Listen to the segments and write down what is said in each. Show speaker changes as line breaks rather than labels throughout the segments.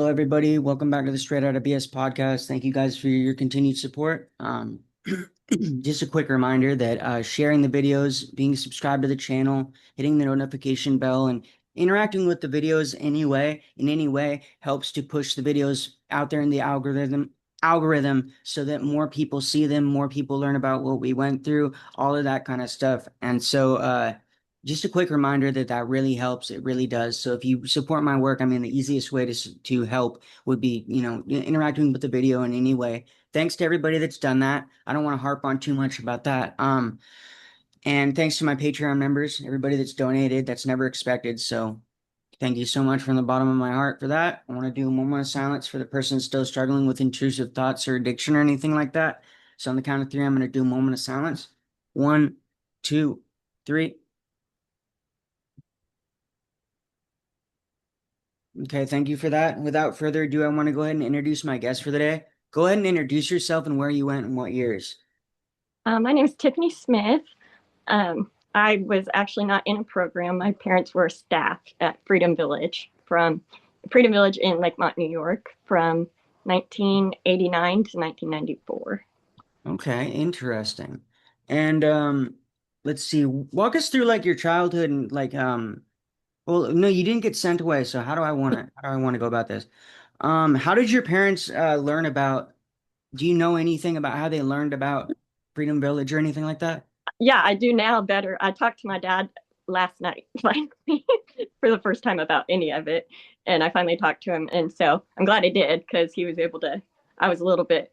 everybody. Welcome back to the Straight Outta BS podcast. Thank you guys for your continued support. Just a quick reminder that sharing the videos, being subscribed to the channel, hitting the notification bell, and interacting with the videos in any way helps to push the videos out there in the algorithm so that more people see them, more people learn about what we went through, all of that kind of stuff. And so just a quick reminder that that really helps. It really does. So if you support my work, I mean, the easiest way to help would be, interacting with the video in any way. Thanks to everybody that's done that. I don't want to harp on too much about that. And thanks to my Patreon members, everybody that's donated, that's never expected. So thank you so much from the bottom of my heart for that. I want to do a moment of silence for the person still struggling with intrusive thoughts or addiction or anything like that. So on the count of three, I'm going to do a moment of silence. 1, 2, 3. Okay, thank you for that. Without further ado, I want to go ahead and introduce my guest for the day. Go ahead and introduce yourself and where you went and what years.
My name is Tiffany Smith. I was actually not in a program. My parents were staff at Freedom Village in Lakemont, New York, from 1989 to 1994.
Okay, interesting. And let's see, walk us through like your childhood and well, no, you didn't get sent away, so how do I want to go about this? How did your parents learn about, do you know anything about how they learned about Freedom Village or anything like that?
Yeah, I do now better. I talked to my dad last night, finally, for the first time about any of it. And I finally talked to him. And so I'm glad I did because he was able to. I was a little bit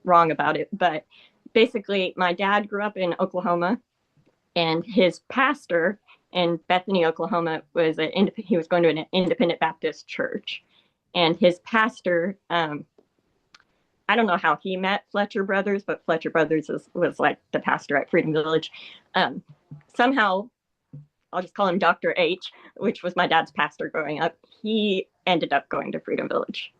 wrong about it. But basically, my dad grew up in Oklahoma, and his pastor in Bethany, Oklahoma, he was going to an independent Baptist church. And his pastor, I don't know how he met Fletcher Brothers, but Fletcher Brothers was like the pastor at Freedom Village. Somehow, I'll just call him Dr. H, which was my dad's pastor growing up. He ended up going to Freedom Village.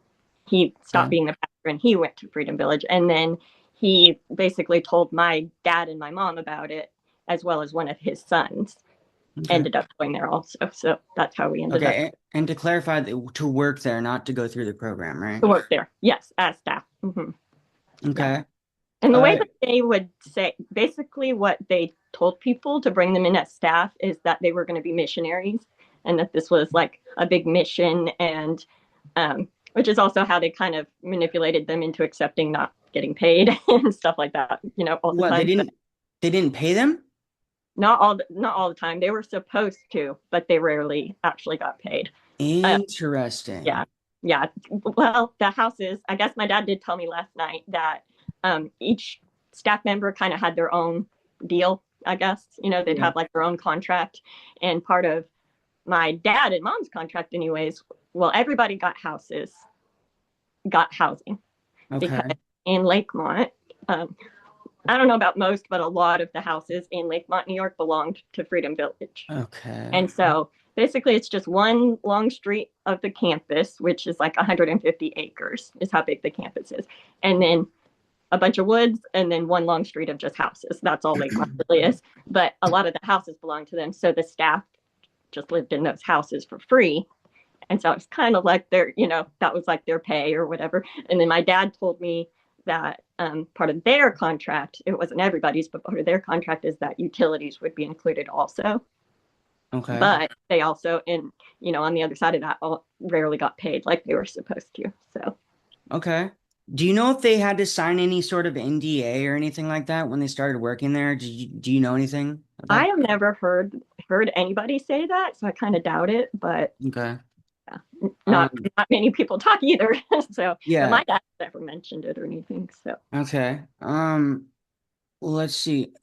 He stopped
Okay.
being the pastor and he went to Freedom Village. And then he basically told my dad and my mom about it, as well as one of his sons
Okay.
ended up going there also. So that's how we ended up
Okay. And to clarify, to work there, not to go through the program, right?
to work there. Yes, as staff. Yeah.
Okay.
And the way
Uh,
that they would say, basically, what they told people to bring them in as staff is that they were going to be missionaries and that this was like a big mission, and which is also how they kind of manipulated them into accepting not getting paid and stuff like that, all the
what, they
time. But
didn't pay them?
not all the time. They were supposed to, but they rarely actually got paid. Uh,
Interesting.
yeah. Yeah. Well, the houses, I guess my dad did tell me last night that each staff member kind of had their own deal, I guess. They'd
Yeah.
have like their own contract. And part of my dad and mom's contract, anyways, well, everybody got housing because
Okay.
in Lakemont, um, I don't know about most, but a lot of the houses in Lakemont, New York belonged to Freedom Village.
Okay.
And so basically, it's just one long street of the campus, which is like 150 acres, is how big the campus is. And then a bunch of woods, and then one long street of just houses. That's all Lakemont really is. But a lot of the houses belong to them. So the staff just lived in those houses for free. And so it's kind of like that was like their pay or whatever. And then my dad told me that part of their contract, it wasn't everybody's, but part of their contract is that utilities would be included also.
Okay.
But they also, on the other side of that, rarely got paid like they were supposed to. So
Okay. Do you know if they had to sign any sort of NDA or anything like that when they started working there? Do you know anything
I
about?
have never heard anybody say that, so I kind of doubt it. But
Okay.
yeah, not
Um,
not many people talk either. So, but
yeah.
my dad never mentioned it or anything. So
Okay. Well, let's see.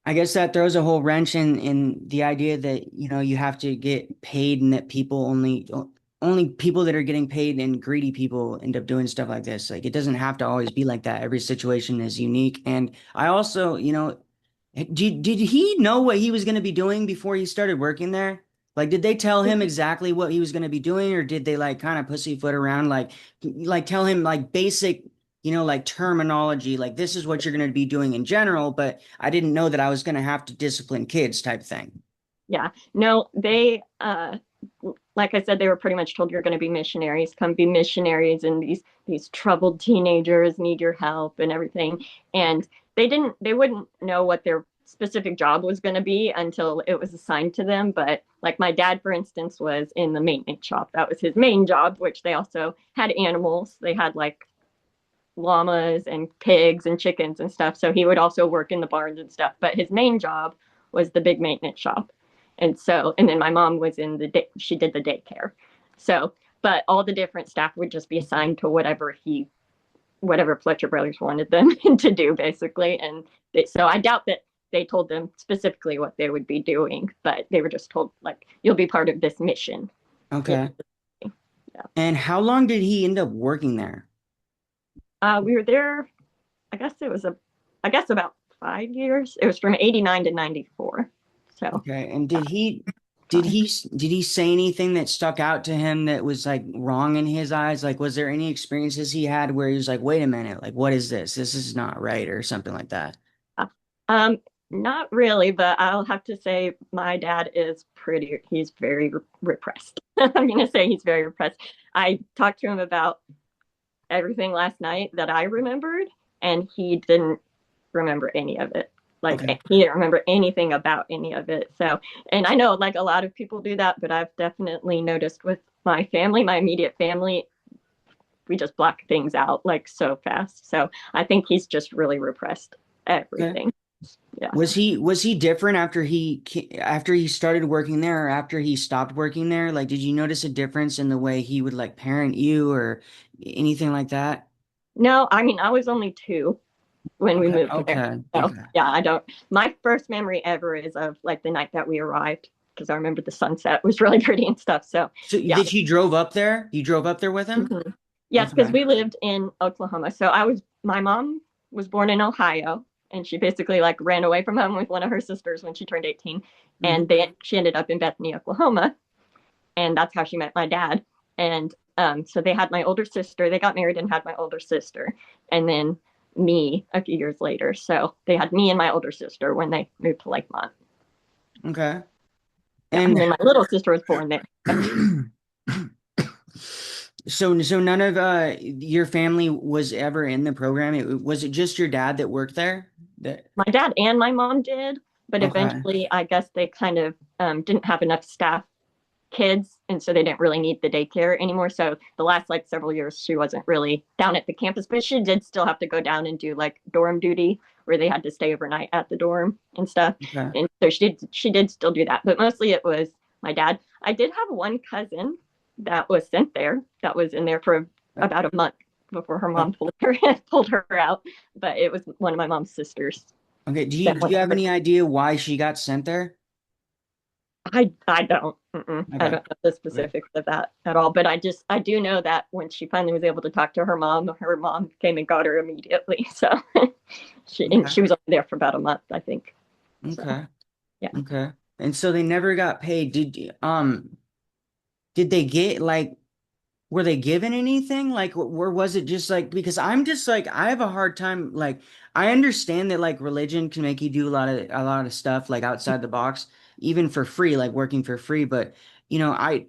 I guess that throws a whole wrench in the idea that, you have to get paid and that people only people that are getting paid and greedy people end up doing stuff like this. Like it doesn't have to always be like that. Every situation is unique. And I also, did he know what he was going to be doing before he started working there? Like, did they tell him exactly what he was going to be doing, or did they like kind of pussyfoot around, like tell him like basic, like terminology, like this is what you're going to be doing in general, but I didn't know that I was going to have to discipline kids type thing.
yeah, no, like I said, they were pretty much told you're going to be missionaries, come be missionaries, and these troubled teenagers need your help and everything. And they wouldn't know what their specific job was going to be until it was assigned to them. But like my dad, for instance, was in the maintenance shop. That was his main job, which they also had animals. They had like llamas and pigs and chickens and stuff. So he would also work in the barns and stuff. But his main job was the big maintenance shop. And then my mom was in she did the daycare. So, but all the different staff would just be assigned to whatever Fletcher Brothers wanted them to do, basically. And so I doubt that they told them specifically what they would be doing, but they were just told, like, you'll be part of this mission.
Okay.
Yeah.
And how long did he end up working there?
We were there, I guess about 5 years. It was from 89 to 94. So,
Okay. And did he say anything that stuck out to him that was like wrong in his eyes? Like, was there any experiences he had where he was like, wait a minute, like, what is this? This is not right, or something like that?
uh, um, not really, but I'll have to say my dad he's very repressed. I'm going to say he's very repressed. I talked to him about everything last night that I remembered, and he didn't remember any of it. Like
Okay.
he didn't remember anything about any of it. So, and I know like a lot of people do that, but I've definitely noticed with my family, my immediate family, we just block things out like so fast. So I think he's just really repressed
Okay.
everything. Yeah.
Was he different after he started working there or after he stopped working there? Like, did you notice a difference in the way he would like parent you or anything like that?
No, I mean, I was only 2 when we
Okay.
moved there.
Okay.
So
Okay.
yeah, I don't. My first memory ever is of like the night that we arrived because I remember the sunset was really pretty and stuff. So
So
yeah.
that you drove up there? You drove up there with him?
Mhm. Yes, because
Okay.
we lived in Oklahoma. So my mom was born in Ohio, and she basically like ran away from home with one of her sisters when she turned 18, and
Hmm.
she ended up in Bethany, Oklahoma, and that's how she met my dad. And so they had my older sister. They got married and had my older sister, and then me a few years later. So they had me and my older sister when they moved to Lakemont.
Okay.
Yeah,
And
and then my little sister was born there.
so none of your family was ever in the program. Was it just your dad that worked there? That
My dad and my mom did, but
okay.
eventually I guess they kind of didn't have enough staff kids, and so they didn't really need the daycare anymore. So the last like several years she wasn't really down at the campus, but she did still have to go down and do like dorm duty where they had to stay overnight at the dorm and stuff.
Okay.
And so she did still do that, but mostly it was my dad. I did have one cousin that was sent there that was in there for about a month before her mom pulled her out, but it was one of my mom's sisters
Okay. Do you
that
do
went
you have
over.
any idea why she got sent there?
I don't. I
Okay.
don't know the
Okay.
specifics of that at all. But I do know that when she finally was able to talk to her mom came and got her immediately. So
Okay.
she was only there for about a month, I think. So
Okay.
yeah.
Okay. And so they never got paid. Did they get like were they given anything? Like, or was it just like, because I'm just like, I have a hard time. Like, I understand that like religion can make you do a lot of stuff like outside the box, even for free, like working for free. But, you know, I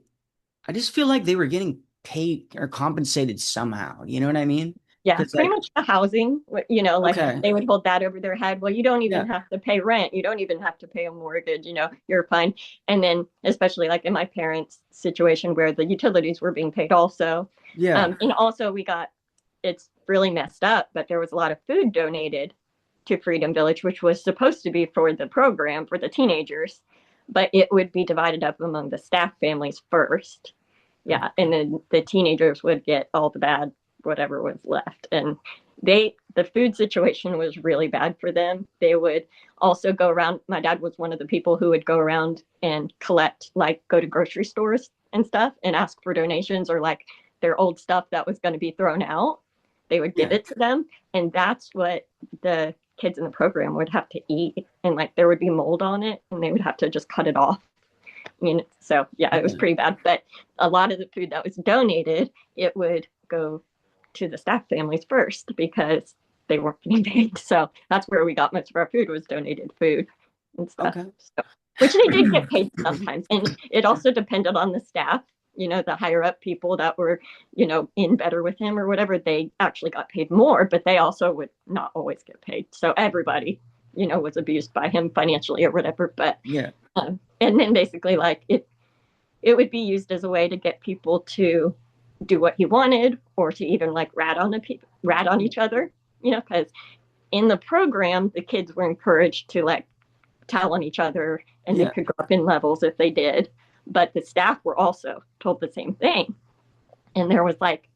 just feel like they were getting paid or compensated somehow. You know what I mean?
Yeah,
Because
pretty
like,
much the housing, like
okay,
they would hold that over their head. Well, you don't even
yeah,
have to pay rent. You don't even have to pay a mortgage, you're fine. And then, especially like in my parents' situation where the utilities were being paid also.
yeah,
And also it's really messed up, but there was a lot of food donated to Freedom Village, which was supposed to be for the program for the teenagers, but it would be divided up among the staff families first. Yeah, and then the teenagers would get all the bad whatever was left. And the food situation was really bad for them. They would also go around. My dad was one of the people who would go around and collect, like go to grocery stores and stuff and ask for donations or like their old stuff that was going to be thrown out. They would give
yeah,
it to them, and that's what the kids in the program would have to eat. And like there would be mold on it, and they would have to just cut it off. So yeah, it was
okay,
pretty bad. But a lot of the food that was donated, it would go to the staff families first because they weren't getting paid. So that's where we got most of our food was donated food and stuff.
okay.
So which they did get paid sometimes. And it also depended on the staff, the higher up people that were, in better with him or whatever, they actually got paid more, but they also would not always get paid. So everybody, was abused by him financially or whatever. But
Yeah.
and then basically like it would be used as a way to get people to do what he wanted or to even like rat on each other, because in the program the kids were encouraged to like tell on each other and they
Yeah.
could go up in levels if they did, but the staff were also told the same thing. And there was like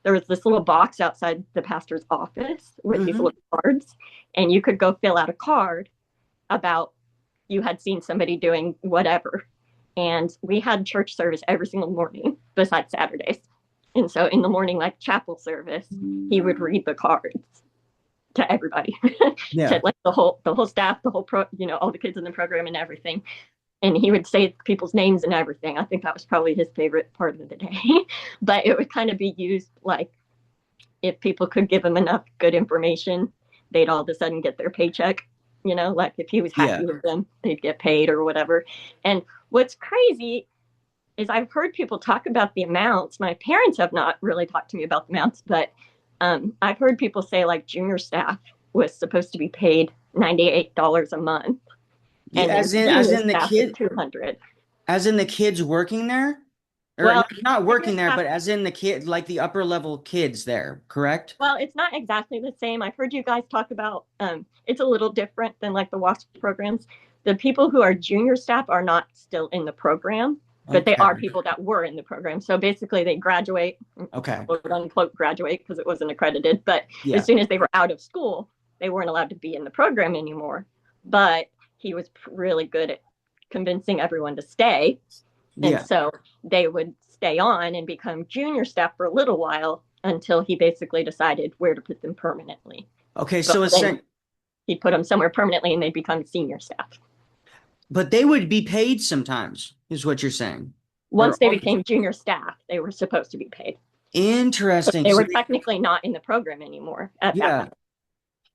there was this little box outside the pastor's office with these little cards, and you could go fill out a card about you had seen somebody doing whatever. And we had church service every single morning besides Saturdays. And so in the morning, like chapel service, he would read the cards to everybody, to like the whole staff, the whole all the kids in the program and everything. And he would say people's names and everything. I think that was probably his favorite part of the day. But it would kind of be used like if people could give him enough good information, they'd all of a sudden get their paycheck. Like if he was happy with them, they'd get paid or whatever. And what's crazy is I've heard people talk about the amounts. My parents have not really talked to me about the amounts, but I've heard people say like junior staff was supposed to be paid $98 a month. And
as in the kid,
200.
as in the kids working there, or
Well,
not working there, but as in the kid, like the upper level kids there, correct?
well, it's not exactly the same. I've heard you guys talk about it's a little different than like the W.W.A.S.P programs. The people who are junior staff are not still in the program, but they are people that were in the program. So basically they graduate, quote unquote graduate, because it wasn't accredited. But as soon as they were out of school, they weren't allowed to be in the program anymore. But he was really good at convincing everyone to stay. And so they would stay on and become junior staff for a little while until he basically decided where to put them permanently.
Okay, so
he'd put them somewhere permanently and they'd become senior staff.
But they would be paid sometimes, is what you're saying.
Once they became junior staff, they were supposed to be paid.
Interesting.
But they were technically not in the program anymore at that point.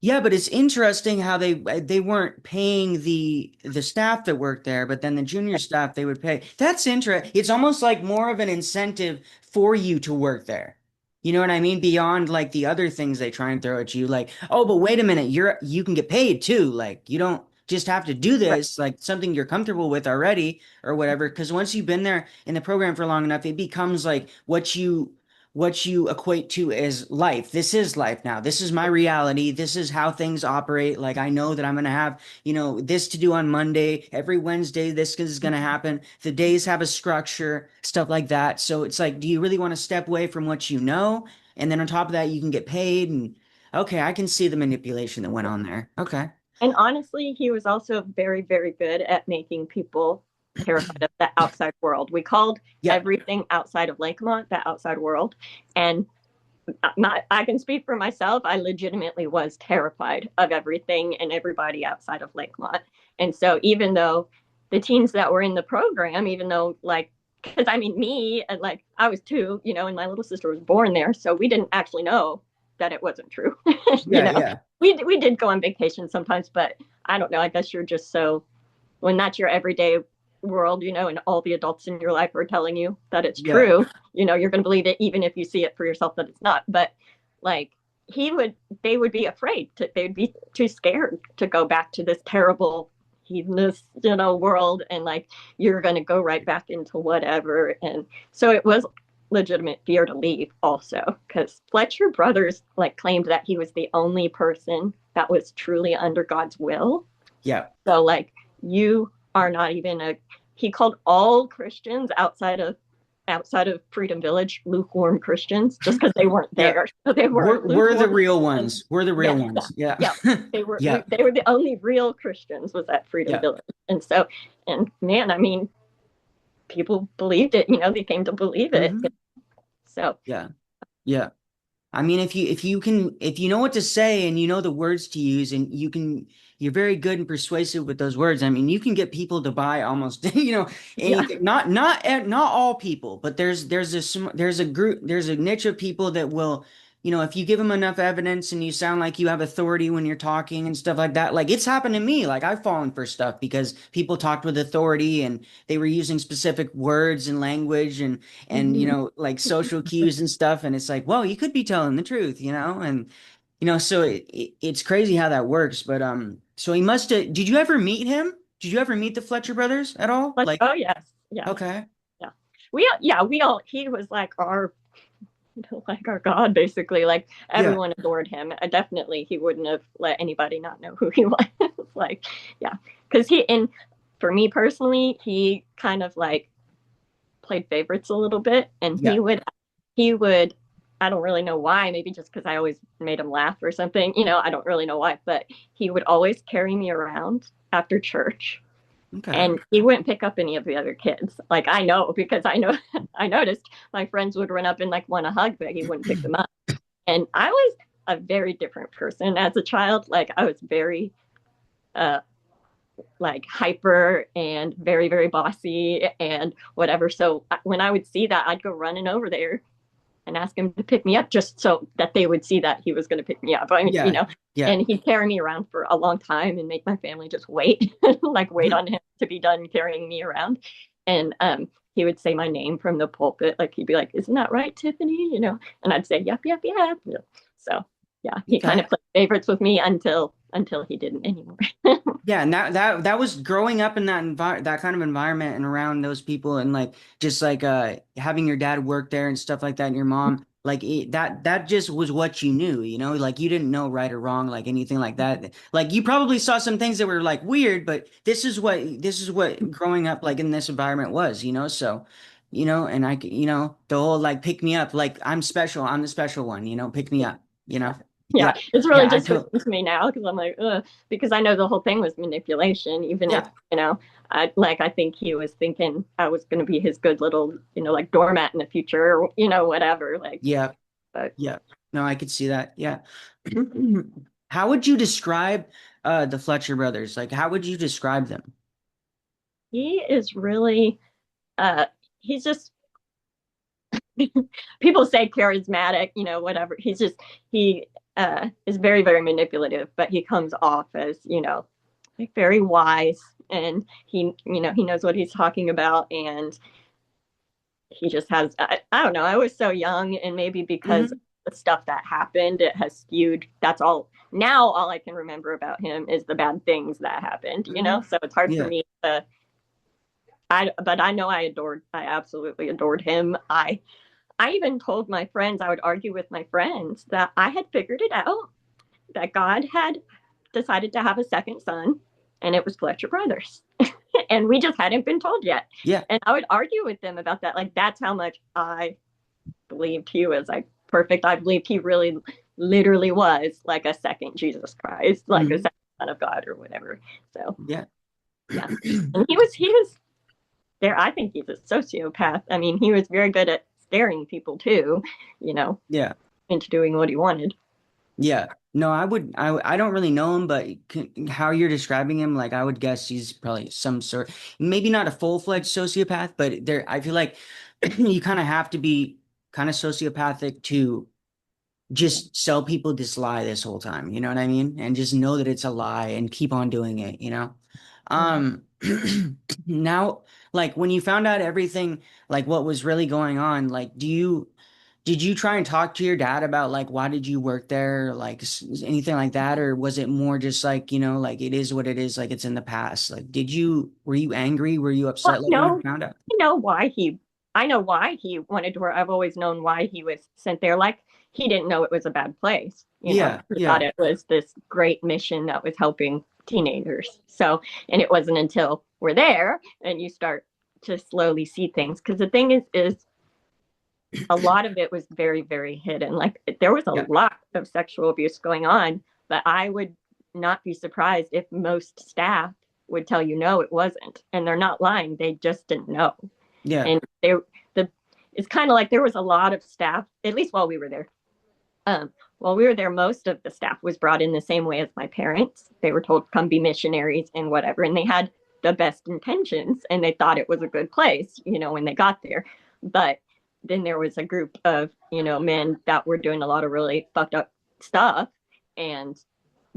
Yeah, but it's interesting how they weren't paying the staff that worked there, but then the junior staff they would pay. That's interesting. It's almost like more of an incentive for you to work there. You know what I mean? Beyond like the other things they try and throw at you, like, oh, but wait a minute, you can get paid too. Like you don't just have to do this, like something you're comfortable with already or whatever. Because once you've been there in the program for long enough, it becomes like what you equate to as life. This is life now. This is my reality. This is how things operate. Like I know that I'm going to have, this to do on Monday. Every Wednesday, this is going to happen. The days have a structure, stuff like that. So it's like, do you really want to step away from what you know? And then on top of that, you can get paid. And okay, I can see the manipulation that went on there. Okay.
And honestly, he was also very, very good at making people terrified of the outside world. We called everything outside of Lakemont the outside world. And I can speak for myself. I legitimately was terrified of everything and everybody outside of Lakemont. And so even though the teens that were in the program, even though like, because I mean, me, and like I was 2, and my little sister was born there. So we didn't actually know that it wasn't true. We did go on vacation sometimes, but I don't know. I guess you're just so, when that's your everyday world, and all the adults in your life are telling you that it's true, you're going to believe it even if you see it for yourself that it's not. But like they would be afraid they'd be too scared to go back to this terrible heathenist world, and like you're going to go right back into whatever. And so it was legitimate fear to leave also, because Fletcher Brothers like claimed that he was the only person that was truly under God's will. So like you are not even he called all Christians outside of Freedom Village lukewarm Christians just because they weren't there. So they
we're the real ones. We're the real ones.
They were the only real Christians was at Freedom Village. And so, and man, I mean, people believed it, they came to believe it. So
yeah. I mean, if you know what to say and you know the words to use and you're very good and persuasive with those words. I mean, you can get people to buy almost, anything. Not all people, but there's a group, there's a niche of people that will if you give them enough evidence and you sound like you have authority when you're talking and stuff like that, like it's happened to me. Like I've fallen for stuff because people talked with authority and they were using specific words and language and
Mhm.
like social cues and stuff. And it's like, well, you could be telling the truth, and so it's crazy how that works. But so he must have. Did you ever meet him? Did you ever meet the Fletcher brothers at all?
Like,
Like,
oh yes, yeah,
okay,
yeah. We all he was like our like our god basically. Like
yeah,
everyone adored him. Definitely he wouldn't have let anybody not know who he was. Like, yeah, because he and for me personally, he kind of like played favorites a little bit, and
yeah,
he would I don't really know why, maybe just because I always made him laugh or something, I don't really know why, but he would always carry me around after church,
okay,
and he wouldn't pick up any of the other kids. Like I know because I know I noticed my friends would run up and like want a hug, but he wouldn't pick them up. And I was a very different person as a child. Like I was very uh like hyper and very very bossy and whatever. So when I would see that, I'd go running over there and ask him to pick me up just so that they would see that he was going to pick me up. I mean,
yeah, yeah.
and he'd carry me around for a long time and make my family just wait, like wait on him to be done carrying me around. And he would say my name from the pulpit. Like he'd be like, "Isn't that right, Tiffany?" And I'd say, "Yep, yep, yep." So yeah, he kind
Okay.
of played favorites with me until he didn't anymore.
Yeah, and that was growing up in that kind of environment and around those people and like just like having your dad work there and stuff like that and your mom like that just was what you knew, like you didn't know right or wrong like anything like that. Like you probably saw some things that were like weird, but this is what growing up like in this environment was, so and the whole like pick me up, like I'm special, I'm the special one, pick me up,
Yeah.
Yeah.
Yeah, it's really
Yeah,
just getting to me now because I'm like, ugh, because I know the whole thing was manipulation. Even if
yeah.
I think he was thinking I was going to be his good little, like doormat in the future, or whatever. Like,
Yeah.
but
Yeah. No, I could see that. Yeah. How would you describe the Fletcher brothers? Like, how would you describe them?
he is really, uh, he's just people say charismatic, whatever. He is very very manipulative, but he comes off as like very wise, and he knows what he's talking about, and he just has I don't know, I was so young, and maybe because of
Hmm.
the stuff that happened, it has skewed. That's all I can remember about him is the bad things that happened,
Hmm.
so it's hard for
Yeah.
me to but I know I absolutely adored him. I even told my friends, I would argue with my friends that I had figured it out, that God had decided to have a second son, and it was Fletcher Brothers. And we just hadn't been told yet.
Yeah.
And I would argue with them about that. Like, that's how much I believed he was like perfect. I believed he really literally was like a second Jesus Christ, like a
Hmm.
second son of God or whatever. So
Yeah.
yeah. And he was there. I think he's a sociopath. I mean, he was very good at scaring people too, you know,
Yeah.
into doing what he wanted.
Yeah. No, I don't really know him, but how you're describing him, like I would guess he's probably some sort, maybe not a full-fledged sociopath, but I feel like you kind of have to be kind of sociopathic to
Yeah.
just sell people this lie this whole time. You know what I mean? And just know that it's a lie and keep on doing it.
Mm-hmm.
Um, now, like when you found out everything, like what was really going on, like did you try and talk to your dad about like why did you work there, like anything like that, or was it more just like, like it is what it is, like it's in the past? Like, were you angry? Were you
Well,
upset like when you found out?
I know why he I know why he wanted to work. I've always known why he was sent there. Like he didn't know it was a bad place.
Yeah,
He thought
yeah,
it was this great mission that was helping teenagers. So, and it wasn't until we're there and you start to slowly see things. Because the thing is a lot of it was very, very hidden. Like there was a
yeah,
lot of sexual abuse going on, but I would not be surprised if most staff would tell you no, it wasn't. And they're not lying. They just didn't know.
yeah.
And the it's kind of like there was a lot of staff, at least while we were there. While we were there, most of the staff was brought in the same way as my parents. They were told come be missionaries and whatever, and they had the best intentions and they thought it was a good place, when they got there. But then there was a group of, men that were doing a lot of really fucked up stuff, and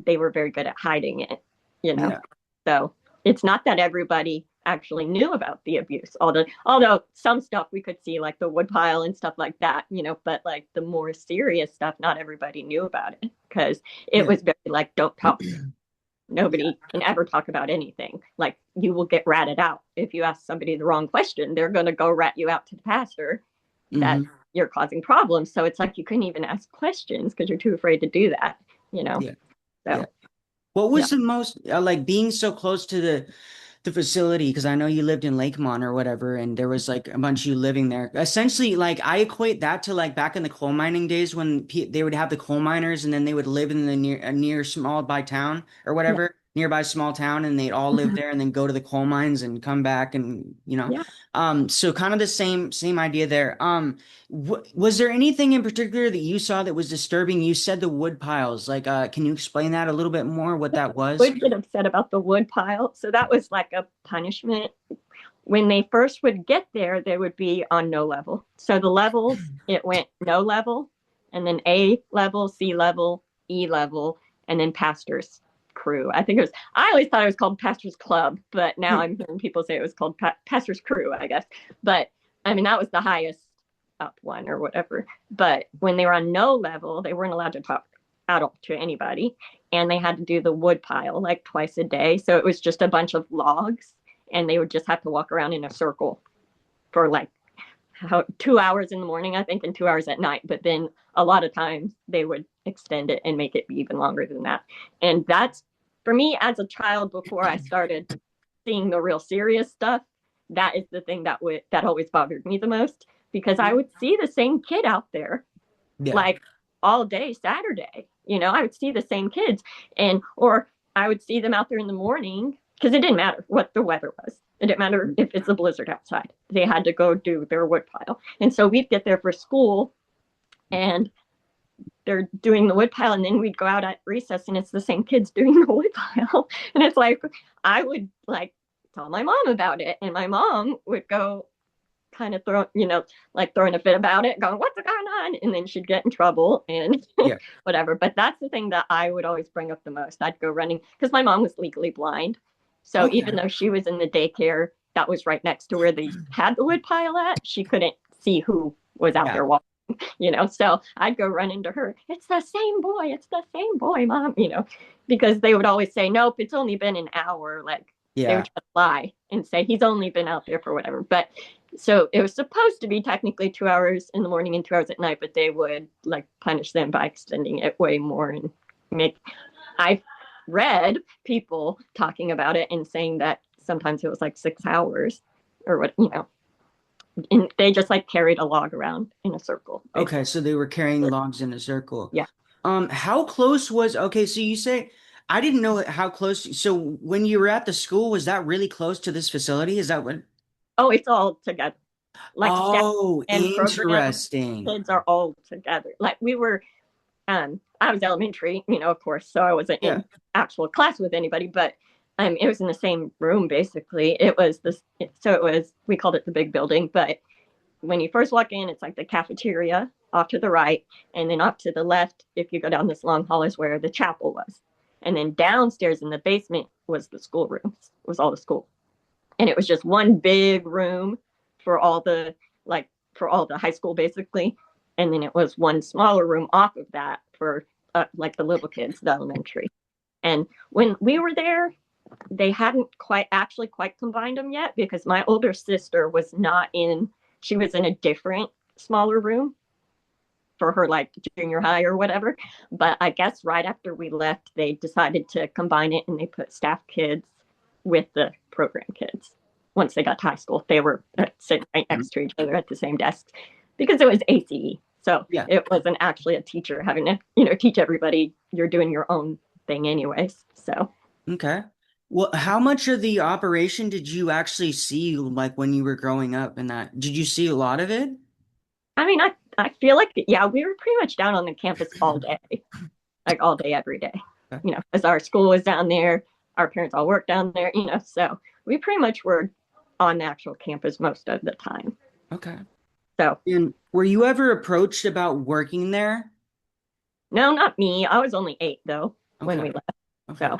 they were very good at hiding it, you know.
Yeah.
So it's not that everybody actually knew about the abuse. Although some stuff we could see, like the woodpile and stuff like that, but like the more serious stuff, not everybody knew about it because it
Yeah.
was very like, don't talk.
Yeah.
Nobody can ever talk about anything. Like, you will get ratted out. If you ask somebody the wrong question, they're going to go rat you out to the pastor that
Hmm.
you're causing problems. So it's like you couldn't even ask questions because you're too afraid to do that, you know?
Yeah. Yeah.
So,
What
yeah.
was the most like being so close to the facility? Because I know you lived in Lakemont or whatever, and there was like a bunch of you living there. Essentially, like I equate that to like back in the coal mining days when they would have the coal miners, and then they would live in the near small by town or
Yeah.
whatever, nearby small town, and they'd all live there, and then go to the coal mines and come back, and
Yeah.
so kind of the same idea there. Was there anything in particular that you saw that was disturbing? You said the wood piles. Like, can you explain that a little bit more, what that was?
Would get upset about the wood pile. So that was like a punishment. When they first would get there, they would be on no level. So the levels, it went no level, and then A level, C level, E level, and then pastor's crew. I always thought it was called pastor's club, but now I'm hearing people say it was called pastor's crew, I guess. But I mean, that was the highest up one or whatever. But when they were on no level, they weren't allowed to talk at all to anybody. And they had to do the wood pile like twice a day. So it was just a bunch of logs, and they would just have to walk around in a circle for like 2 hours in the morning, I think, and 2 hours at night. But then a lot of times they would extend it and make it even longer than that. And that's, for me as a child, before I started seeing the real serious stuff, that is the thing that always bothered me the most, because I would see the same kid out there
Yeah.
like all day Saturday. I would see the same kids, or I would see them out there in the morning, because it didn't matter what the weather was. It didn't matter if it's a blizzard outside. They had to go do their woodpile. And so we'd get there for school, and they're doing the woodpile, and then we'd go out at recess, and it's the same kids doing the woodpile. And it's like, I would like tell my mom about it, and my mom would go kind of like throwing a fit about it, going, "What's going on?" And then she'd get in trouble and
Yeah.
whatever. But that's the thing that I would always bring up the most. I'd go running because my mom was legally blind. So even
Okay.
though she was in the daycare that was right next to where they had the wood pile at, she couldn't see who was out
Yeah.
there walking. So I'd go run into her. It's the same boy. It's the same boy, mom. Because they would always say, "Nope, it's only been an hour." Like, they would
Yeah.
try to lie and say he's only been out there for whatever. But so it was supposed to be technically 2 hours in the morning and 2 hours at night, but they would like punish them by extending it way more and make. I've read people talking about it and saying that sometimes it was like 6 hours or what. And they just like carried a log around in a circle,
Okay,
basically.
so they were carrying logs in a circle.
Yeah.
How close was, okay, so you say, I didn't know how close, so when you were at the school, was that really close to this facility? Is that what?
Oh, it's all together. Like, staff
Oh,
and program
interesting.
kids are all together. Like, we were I was elementary, of course, so I wasn't
Yeah.
in actual class with anybody, but it was in the same room basically. It was this, so it was, we called it the big building, but when you first walk in, it's like the cafeteria off to the right, and then off to the left, if you go down this long hall, is where the chapel was, and then downstairs in the basement was the schoolrooms. Was all the school, and it was just one big room for all the like for all the high school basically, and then it was one smaller room off of that for like the little kids, the elementary. And when we were there, they hadn't quite combined them yet, because my older sister was not in. She was in a different smaller room for her like junior high or whatever. But I guess right after we left, they decided to combine it, and they put staff kids with the program kids. Once they got to high school, they were sitting right next to each other at the same desks, because it was ACE. So
Yeah.
it wasn't actually a teacher having to, teach everybody. You're doing your own thing anyways. So,
Okay. Well, how much of the operation did you actually see, like when you were growing up and that? Did you see a lot of it?
I mean, I feel like, yeah, we were pretty much down on the campus all day, like all day, every day,
Okay.
as our school was down there, our parents all worked down there. So we pretty much were on the actual campus most of the time.
Okay.
So
And were you ever approached about working there?
no, not me. I was only 8 though when
Okay.
we left.
Okay.
So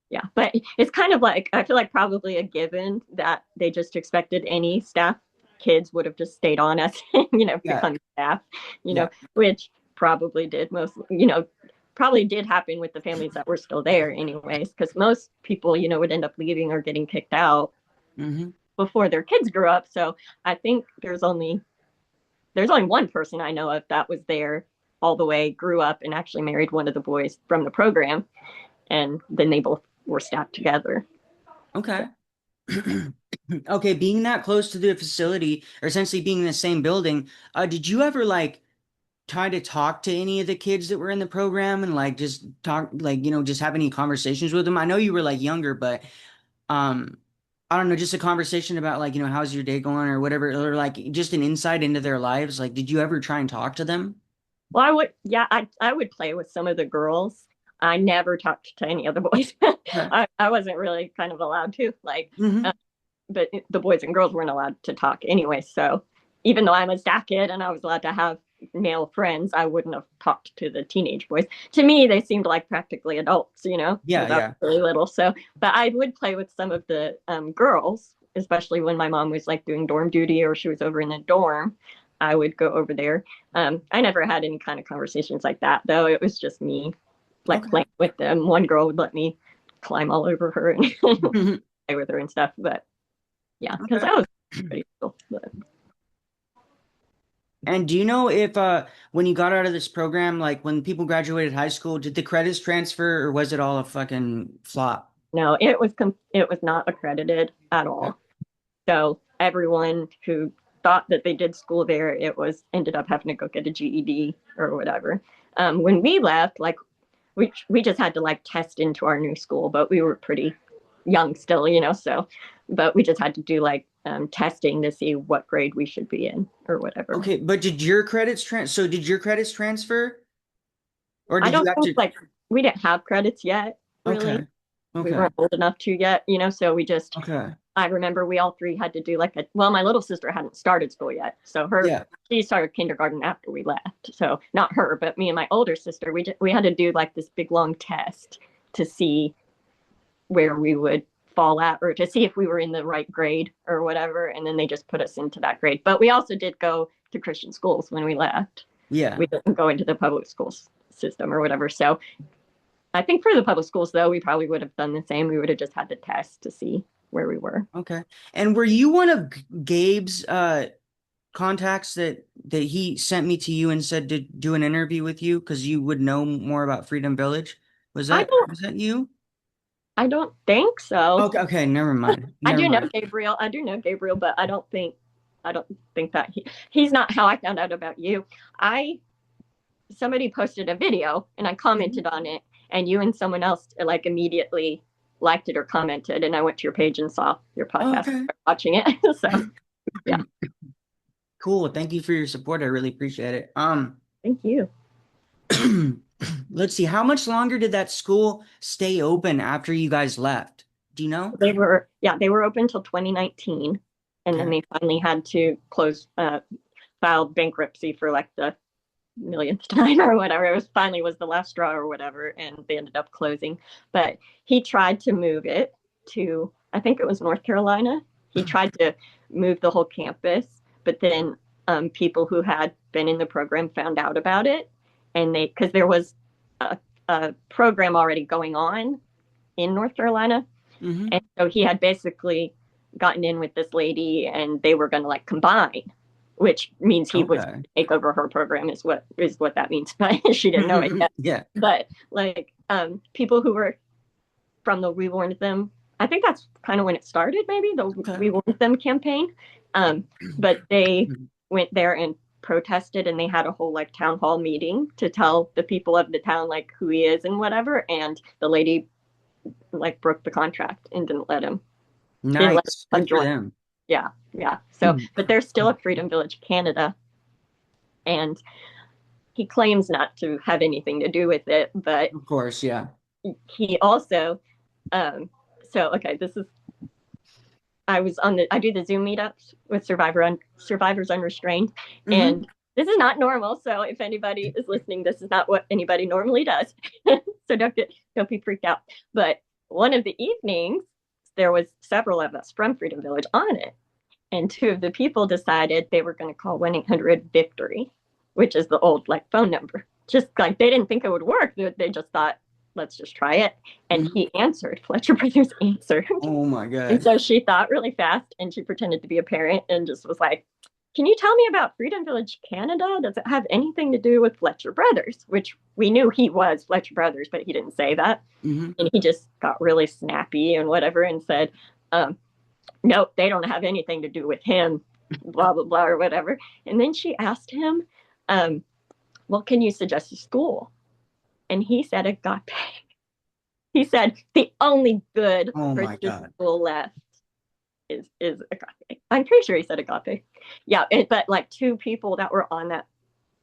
yeah, but it's kind of like I feel like probably a given that they just expected any staff kids would have just stayed on as
Yeah.
become staff,
Yeah.
which probably did most, probably did happen with the families that were still there anyways, because most people, would end up leaving or getting kicked out
Hmm.
before their kids grew up. So I think there's only one person I know of that was there all the way, grew up, and actually married one of the boys from the program, and then they both were staffed together.
Okay. Okay, being that close to the facility, or essentially being in the same building, did you ever like try to talk to any of the kids that were in the program and like just talk, like, just have any conversations with them? I know you were like younger, but um, I don't know, just a conversation about like, how's your day going or whatever, or like just an insight into their lives. Like, did you ever try and talk to them?
Well, yeah, I would play with some of the girls. I never talked to any of the boys.
Okay.
I wasn't really kind of allowed to,
Hmm.
but the boys and girls weren't allowed to talk anyway. So even though I'm a staff kid and I was allowed to have male friends, I wouldn't have talked to the teenage boys. To me, they seemed like practically adults,
Yeah,
because I was
yeah.
really little. So, but I would play with some of the girls, especially when my mom was like doing dorm duty or she was over in the dorm. I would go over there. I never had any kind of conversations like that, though. It was just me, like
Okay.
playing with them. One girl would let me climb all over her and play with her and stuff. But yeah, because
Okay.
that was pretty cool. But
And do you know if when you got out of this program, like when people graduated high school, did the credits transfer or was it all a fucking flop?
no, it was not accredited at
Yeah.
all. So everyone who thought that they did school there, it was ended up having to go get a GED or whatever. When we left, like we just had to like test into our new school, but we were pretty young still, so but we just had to do like testing to see what grade we should be in or whatever.
Okay, but did your credits transfer or
I
did you
don't
have
think
to?
like we didn't have credits yet, really.
Okay.
We
Okay.
weren't old enough to yet, so we just
Okay.
I remember we all three had to do like my little sister hadn't started school yet. So
Yeah.
she started kindergarten after we left. So not her, but me and my older sister, we had to do like this big long test to see where we would fall at or to see if we were in the right grade or whatever. And then they just put us into that grade. But we also did go to Christian schools when we left.
Yeah.
We didn't go into the public schools system or whatever. So I think for the public schools, though, we probably would have done the same. We would have just had to test to see where we were.
Okay. And were you one of Gabe's contacts that he sent me to you and said to do an interview with you because you would know more about Freedom Village? Was
I
that
don't
was that you?
I don't think so.
Okay, okay, never mind.
I
Never
do know
mind.
Gabriel. I do know Gabriel, but I don't think that he's not how I found out about you. I Somebody posted a video and I
Mhm.
commented on it, and you and someone else like immediately liked it or commented, and I went to your page and saw your
Oh,
podcast,
okay.
watching it. So yeah,
Cool. Thank you for your support. I really appreciate it.
thank you.
Let's see. How much longer did that school stay open after you guys left? Do you know?
They were open until 2019, and then
Okay.
they finally had to close, filed bankruptcy for like the millionth time or whatever. It was finally was the last straw or whatever, and they ended up closing. But he tried to move it to, I think it was North Carolina. He tried to move the whole campus, but then people who had been in the program found out about it, and because there was a program already going on in North Carolina,
Hmm.
and so he had basically gotten in with this lady, and they were going to like combine, which means he was
Okay.
take over her program is what that means. But she didn't know it yet.
Yeah.
But like people who were from the We Warned Them, I think that's kind of when it started, maybe the
Okay.
We Warned Them campaign. But they went there and protested, and they had a whole like town hall meeting to tell the people of the town like who he is and whatever. And the lady like broke the contract and didn't let
Nice.
him
Good for
join.
them.
Yeah, yeah. So, but there's still a Freedom Village Canada, and he claims not to have anything to do with it, but
Of course, yeah.
he also, um, so okay, this is I do the Zoom meetups with survivors unrestrained,
Mm-hmm.
and this is not normal. So if anybody is listening, this is not what anybody normally does. So don't be freaked out. But one of the evenings, there was several of us from Freedom Village on it, and two of the people decided they were going to call 1-800-VICTORY, which is the old like phone number. Just like they didn't think it would work. They just thought, let's just try it. And
Mm-hmm.
he answered. Fletcher Brothers answered.
Oh my
And
God.
so she thought really fast and she pretended to be a parent and just was like, can you tell me about Freedom Village Canada? Does it have anything to do with Fletcher Brothers? Which we knew he was Fletcher Brothers, but he didn't say that.
Mm-hmm.
And he just got really snappy and whatever and said, nope, they don't have anything to do with him, blah, blah, blah, or whatever. And then she asked him, um, well, can you suggest a school? And he said agape. He said the only good
Oh my
Christian
God.
school left is agape. I'm pretty sure he said agape. Yeah, but like two people that were on that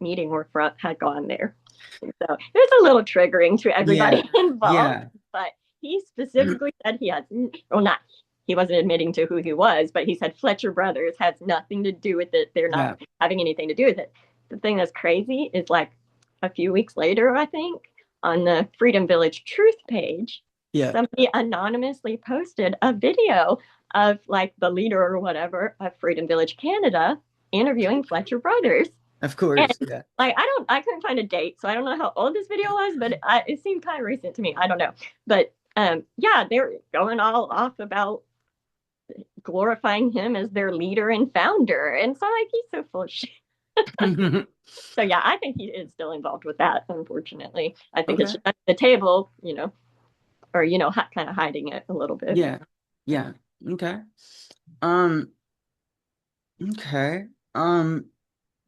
meeting were front had gone there. And so it was a little triggering to everybody
Yeah.
involved.
Yeah.
But he specifically said he has, well, not he wasn't admitting to who he was, but he said Fletcher Brothers has nothing to do with it. They're not
Yeah.
having anything to do with it. The thing that's crazy is like a few weeks later, I think, on the Freedom Village Truth page,
Yeah.
somebody anonymously posted a video of like the leader or whatever of Freedom Village Canada interviewing Fletcher Brothers.
Of
And
course. Yeah.
like I couldn't find a date, so I don't know how old this video was, but it seemed kind of recent to me. I don't know, but yeah, they're going all off about glorifying him as their leader and founder, and so like he's so full of shit. So yeah, I think he is still involved with that. Unfortunately, I think it's
Okay.
just at the table, or kind of hiding it a little bit.
Yeah. Yeah. Okay. Um, okay.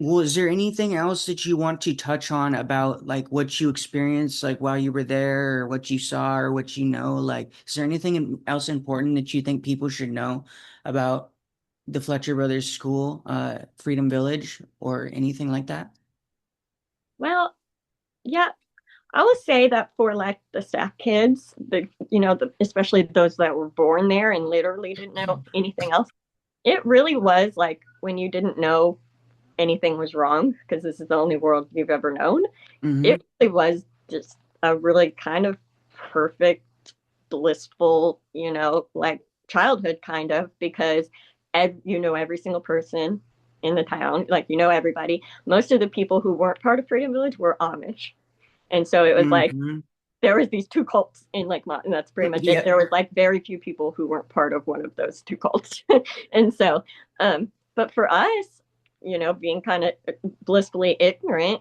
Well, is there anything else that you want to touch on about like what you experienced like while you were there or what you saw or what you know? Like, is there anything else important that you think people should know about the Fletcher Brothers School, Freedom Village, or anything like that?
Well, yeah, I would say that for like the staff kids, especially those that were born there and literally didn't know anything else, it really was like when you didn't know anything was wrong because this is the only world you've ever known.
Mm-hmm.
It really was just a really kind of perfect, blissful, like childhood kind of because every single person in the town, like everybody. Most of the people who weren't part of Freedom Village were Amish, and so it was like
Mm-hmm.
there was these two cults in Lakemont, and that's pretty much it.
Yeah.
There was like very few people who weren't part of one of those two cults, and so, but for us, being kind of blissfully ignorant,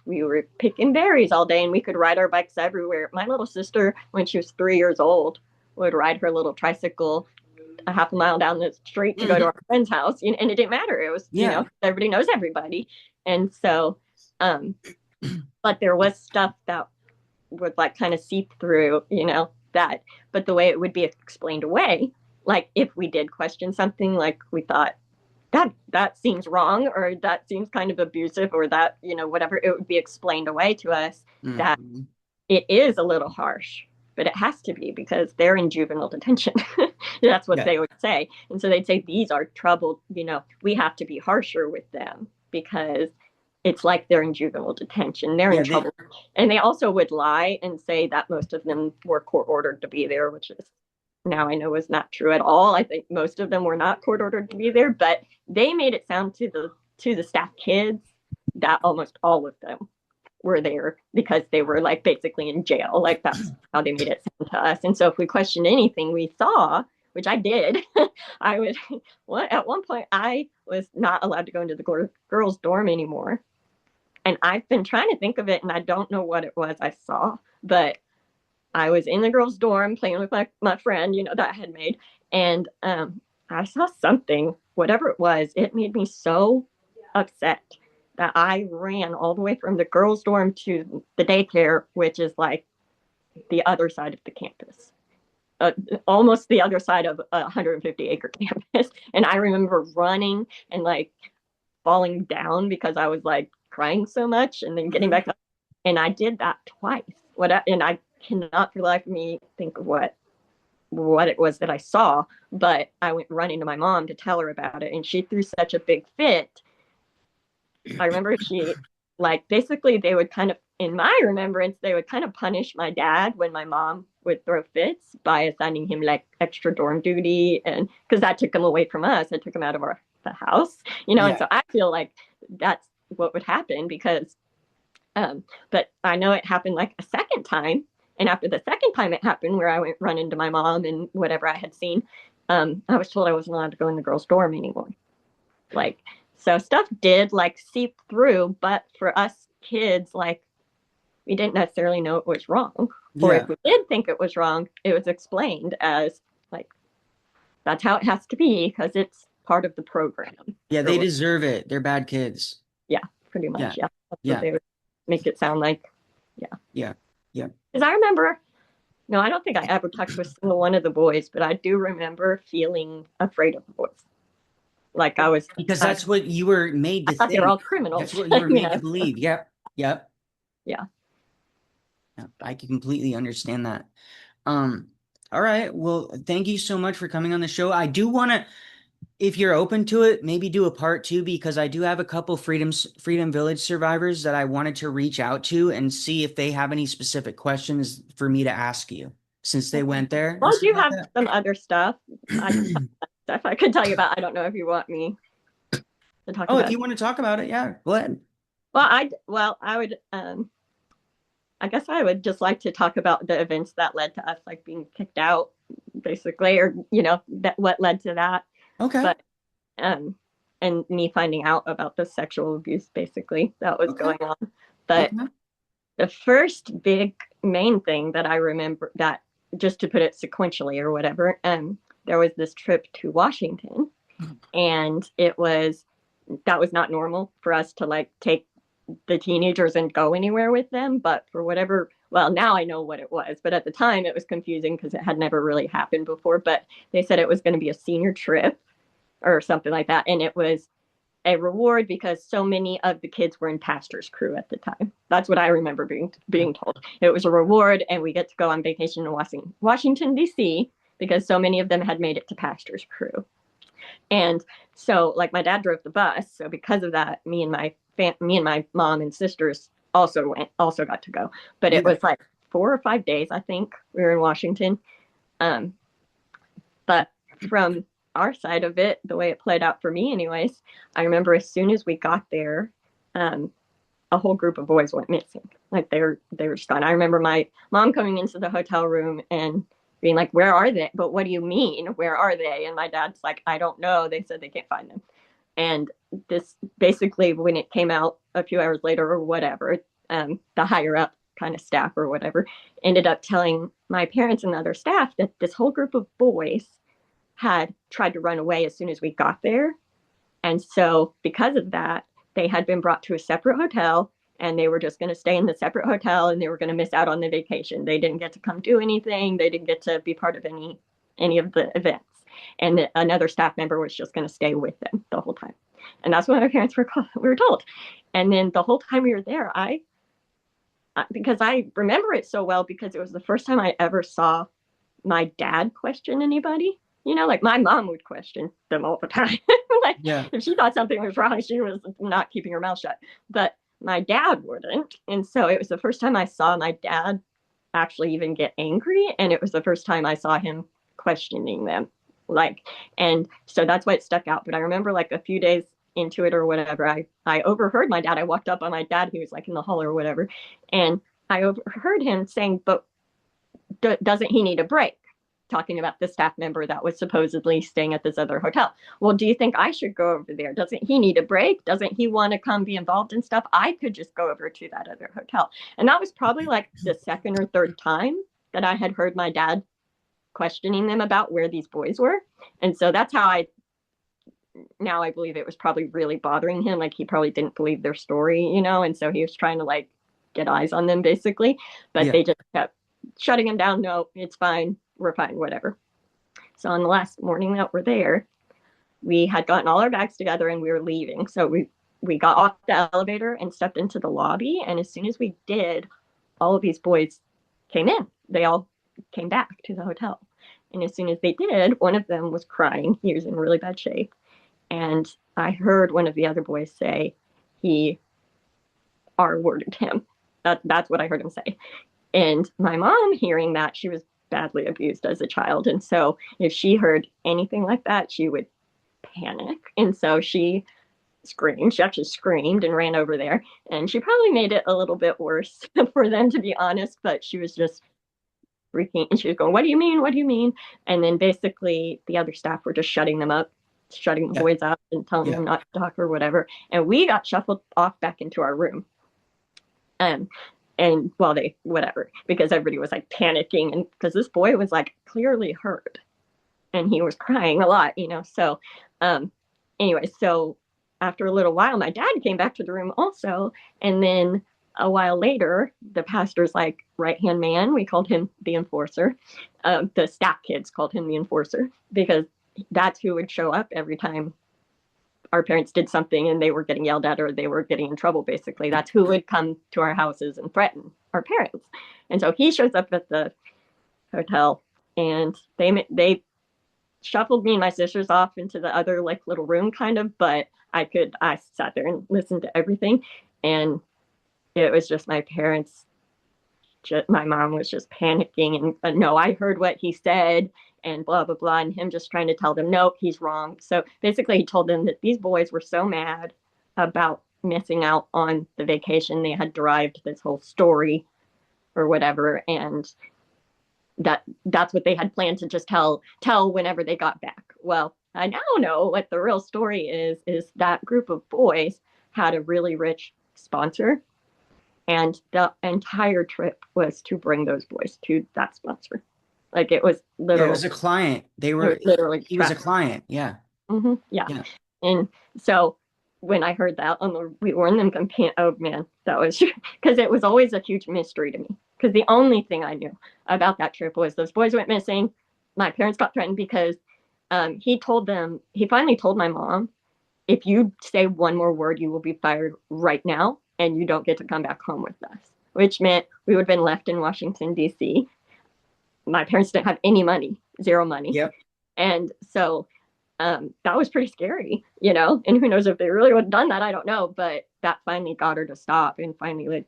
we were picking berries all day, and we could ride our bikes everywhere. My little sister, when she was 3 years old, would ride her little tricycle a half a mile down the street to go to
Mhm.
our friend's house, and it didn't matter. It was,
Yeah.
everybody knows everybody, and so, um, but there was stuff that would like kind of seep through, that, but the way it would be explained away, like if we did question something, like we thought that seems wrong or that seems kind of abusive or that, whatever, it would be explained away to us that
Mm-hmm.
it is a little harsh, but it has to be because they're in juvenile detention. That's what
Yeah.
they would say. And so they'd say, these are troubled, we have to be harsher with them because it's like they're in juvenile detention. They're in
Yeah. They.
trouble. And they also would lie and say that most of them were court ordered to be there, which is now I know is not true at all. I think most of them were not court ordered to be there, but they made it sound to the staff kids that almost all of them were there because they were like basically in jail. Like that's how they made it sound to us. And so if we questioned anything we saw, which I did, I would. At one point I was not allowed to go into the girls' dorm anymore, and I've been trying to think of it, and I don't know what it was I saw, but I was in the girls' dorm playing with my friend, that I had made, and I saw something, whatever it was, it made me so upset that I ran all the way from the girls' dorm to the daycare, which is like the other side of the campus, almost the other side of a 150-acre campus. And I remember running and like falling down because I was like crying so much and then getting
Mhm.
back up. And I did that twice. And I cannot for the life of me think of what what it was that I saw, but I went running to my mom to tell her about it, and she threw such a big fit. I remember she, like, basically they would kind of, in my remembrance, they would kind of punish my dad when my mom would throw fits by assigning him like extra dorm duty, and because that took him away from us, it took him out of the house, and
Yeah.
so I feel like that's what would happen because but I know it happened like a second time. And after the second time it happened, where I went run into my mom and whatever I had seen, I was told I wasn't allowed to go in the girls' dorm anymore. Like, so stuff did like seep through, but for us kids, like, we didn't necessarily know it was wrong. Or if
Yeah.
we did think it was wrong, it was explained as like, that's how it has to be because it's part of the program.
Yeah,
Or
they
what,
deserve it. They're bad kids.
yeah, pretty
Yeah.
much. Yeah. That's what
Yeah.
they would make it sound like. Yeah.
Yeah. Yeah.
Because I remember, no, I don't think I ever talked to a single one of the boys, but I do remember feeling afraid of the boys. Like
Because that's what you were made
I
to
thought they were all
think.
criminals,
That's what you were
you
made to
know.
believe. Yep. Yep.
Yeah.
Yep. I can completely understand that. Um, all right. Well, thank you so much for coming on the show. I do want to, if you're open to it, maybe do a part two because I do have a couple Freedom Village survivors that I wanted to reach out to and see if they have any specific questions for me to ask you since they went there
Well,
and
I
stuff
do
like
have some other stuff I can
that.
stuff I could tell you about. I don't know if you want me to talk
Oh, if
about
you
it.
want to talk about it, yeah, go ahead.
I would I guess I would just like to talk about the events that led to us like being kicked out, basically, or that what led to that.
Okay.
But um and me finding out about the sexual abuse basically that was
Okay.
going on. But
Okay.
the first big main thing that I remember, that just to put it sequentially or whatever, there was this trip to Washington, and that was not normal for us to like take the teenagers and go anywhere with them, but for whatever, well, now I know what it was, but at the time it was confusing because it had never really happened before. But they said it was going to be a senior trip or something like that, and it was a reward because so many of the kids were in pastor's crew at the time. That's what I remember being told. It was a reward, and we get to go on vacation to Washington D.C. because so many of them had made it to pastor's crew. And so, like, my dad drove the bus, so because of that, me and my mom and sisters also got to go. But it
Yeah.
was like 4 or 5 days, I think, we were in Washington. Um, but from our side of it, the way it played out for me, anyways, I remember as soon as we got there, um, a whole group of boys went missing. Like they were just gone. I remember my mom coming into the hotel room and being like, "Where are they?" But what do you mean? Where are they? And my dad's like, "I don't know. They said they can't find them." And this basically, when it came out a few hours later or whatever, the higher up kind of staff or whatever ended up telling my parents and other staff that this whole group of boys had tried to run away as soon as we got there. And so, because of that, they had been brought to a separate hotel, and they were just going to stay in the separate hotel, and they were going to miss out on the vacation. They didn't get to come do anything. They didn't get to be part of any of the events. And another staff member was just going to stay with them the whole time. And that's what my parents we were told. And then the whole time we were there, because I remember it so well because it was the first time I ever saw my dad question anybody. Like my mom would question them all the time. Like
Yeah.
if she thought something was wrong, she was not keeping her mouth shut. But my dad wouldn't. And so it was the first time I saw my dad actually even get angry. And it was the first time I saw him questioning them. Like, and so that's why it stuck out. But I remember like a few days into it or whatever, I overheard my dad. I walked up on my dad, who was like in the hall or whatever. And I overheard him saying, but doesn't he need a break? Talking about the staff member that was supposedly staying at this other hotel. Well, do you think I should go over there? Doesn't he need a break? Doesn't he want to come be involved in stuff? I could just go over to that other hotel. And that was probably like the second or third time that I had heard my dad questioning them about where these boys were. And so that's how now I believe it was probably really bothering him. Like he probably didn't believe their story, and so he was trying to like get eyes on them basically. But
Yeah.
they just kept shutting him down. No, it's fine. We're fine, whatever. So on the last morning that we're there, we had gotten all our bags together and we were leaving. So we got off the elevator and stepped into the lobby. And as soon as we did, all of these boys came in. They all came back to the hotel. And as soon as they did, one of them was crying. He was in really bad shape. And I heard one of the other boys say he R-worded him. That's what I heard him say. And my mom, hearing that, she was badly abused as a child. And so if she heard anything like that, she would panic. And so she screamed. She actually screamed and ran over there. And she probably made it a little bit worse for them, to be honest. But she was just freaking, and she was going, "What do you mean? What do you mean?" And then basically the other staff were just shutting them up, shutting the
Yeah.
boys up and telling
Yeah.
them not to talk or whatever. And we got shuffled off back into our room. Um, and well, they whatever, because everybody was like panicking, and because this boy was like clearly hurt and he was crying a lot, So, um, anyway, so after a little while, my dad came back to the room also, and then a while later, the pastor's like right hand man, we called him the enforcer. The staff kids called him the enforcer because that's who would show up every time our parents did something and they were getting yelled at or they were getting in trouble. Basically, that's who would come to our houses and threaten our parents. And so he shows up at the hotel, and they shuffled me and my sisters off into the other like little room kind of, but I sat there and listened to everything. And it was just my parents, my mom was just panicking and no, I heard what he said and blah blah blah, and him just trying to tell them no, he's wrong. So basically he told them that these boys were so mad about missing out on the vacation, they had derived this whole story or whatever, and that's what they had planned to just tell whenever they got back. Well, I now know what the real story is that group of boys had a really rich sponsor, and the entire trip was to bring those boys to that sponsor. Like it was
Yeah, it
literal.
was a client.
It was literally
He was a
traffic.
client. Yeah.
Yeah.
Yeah.
And so when I heard that on we were in them campaign, oh man, that was because it was always a huge mystery to me. Because the only thing I knew about that trip was those boys went missing. My parents got threatened because he finally told my mom, if you say one more word, you will be fired right now and you don't get to come back home with us, which meant we would have been left in Washington, D.C. My parents didn't have any money, zero money.
Yep.
And so that was pretty scary, and who knows if they really would have done that, I don't know, but that finally got her to stop, and finally like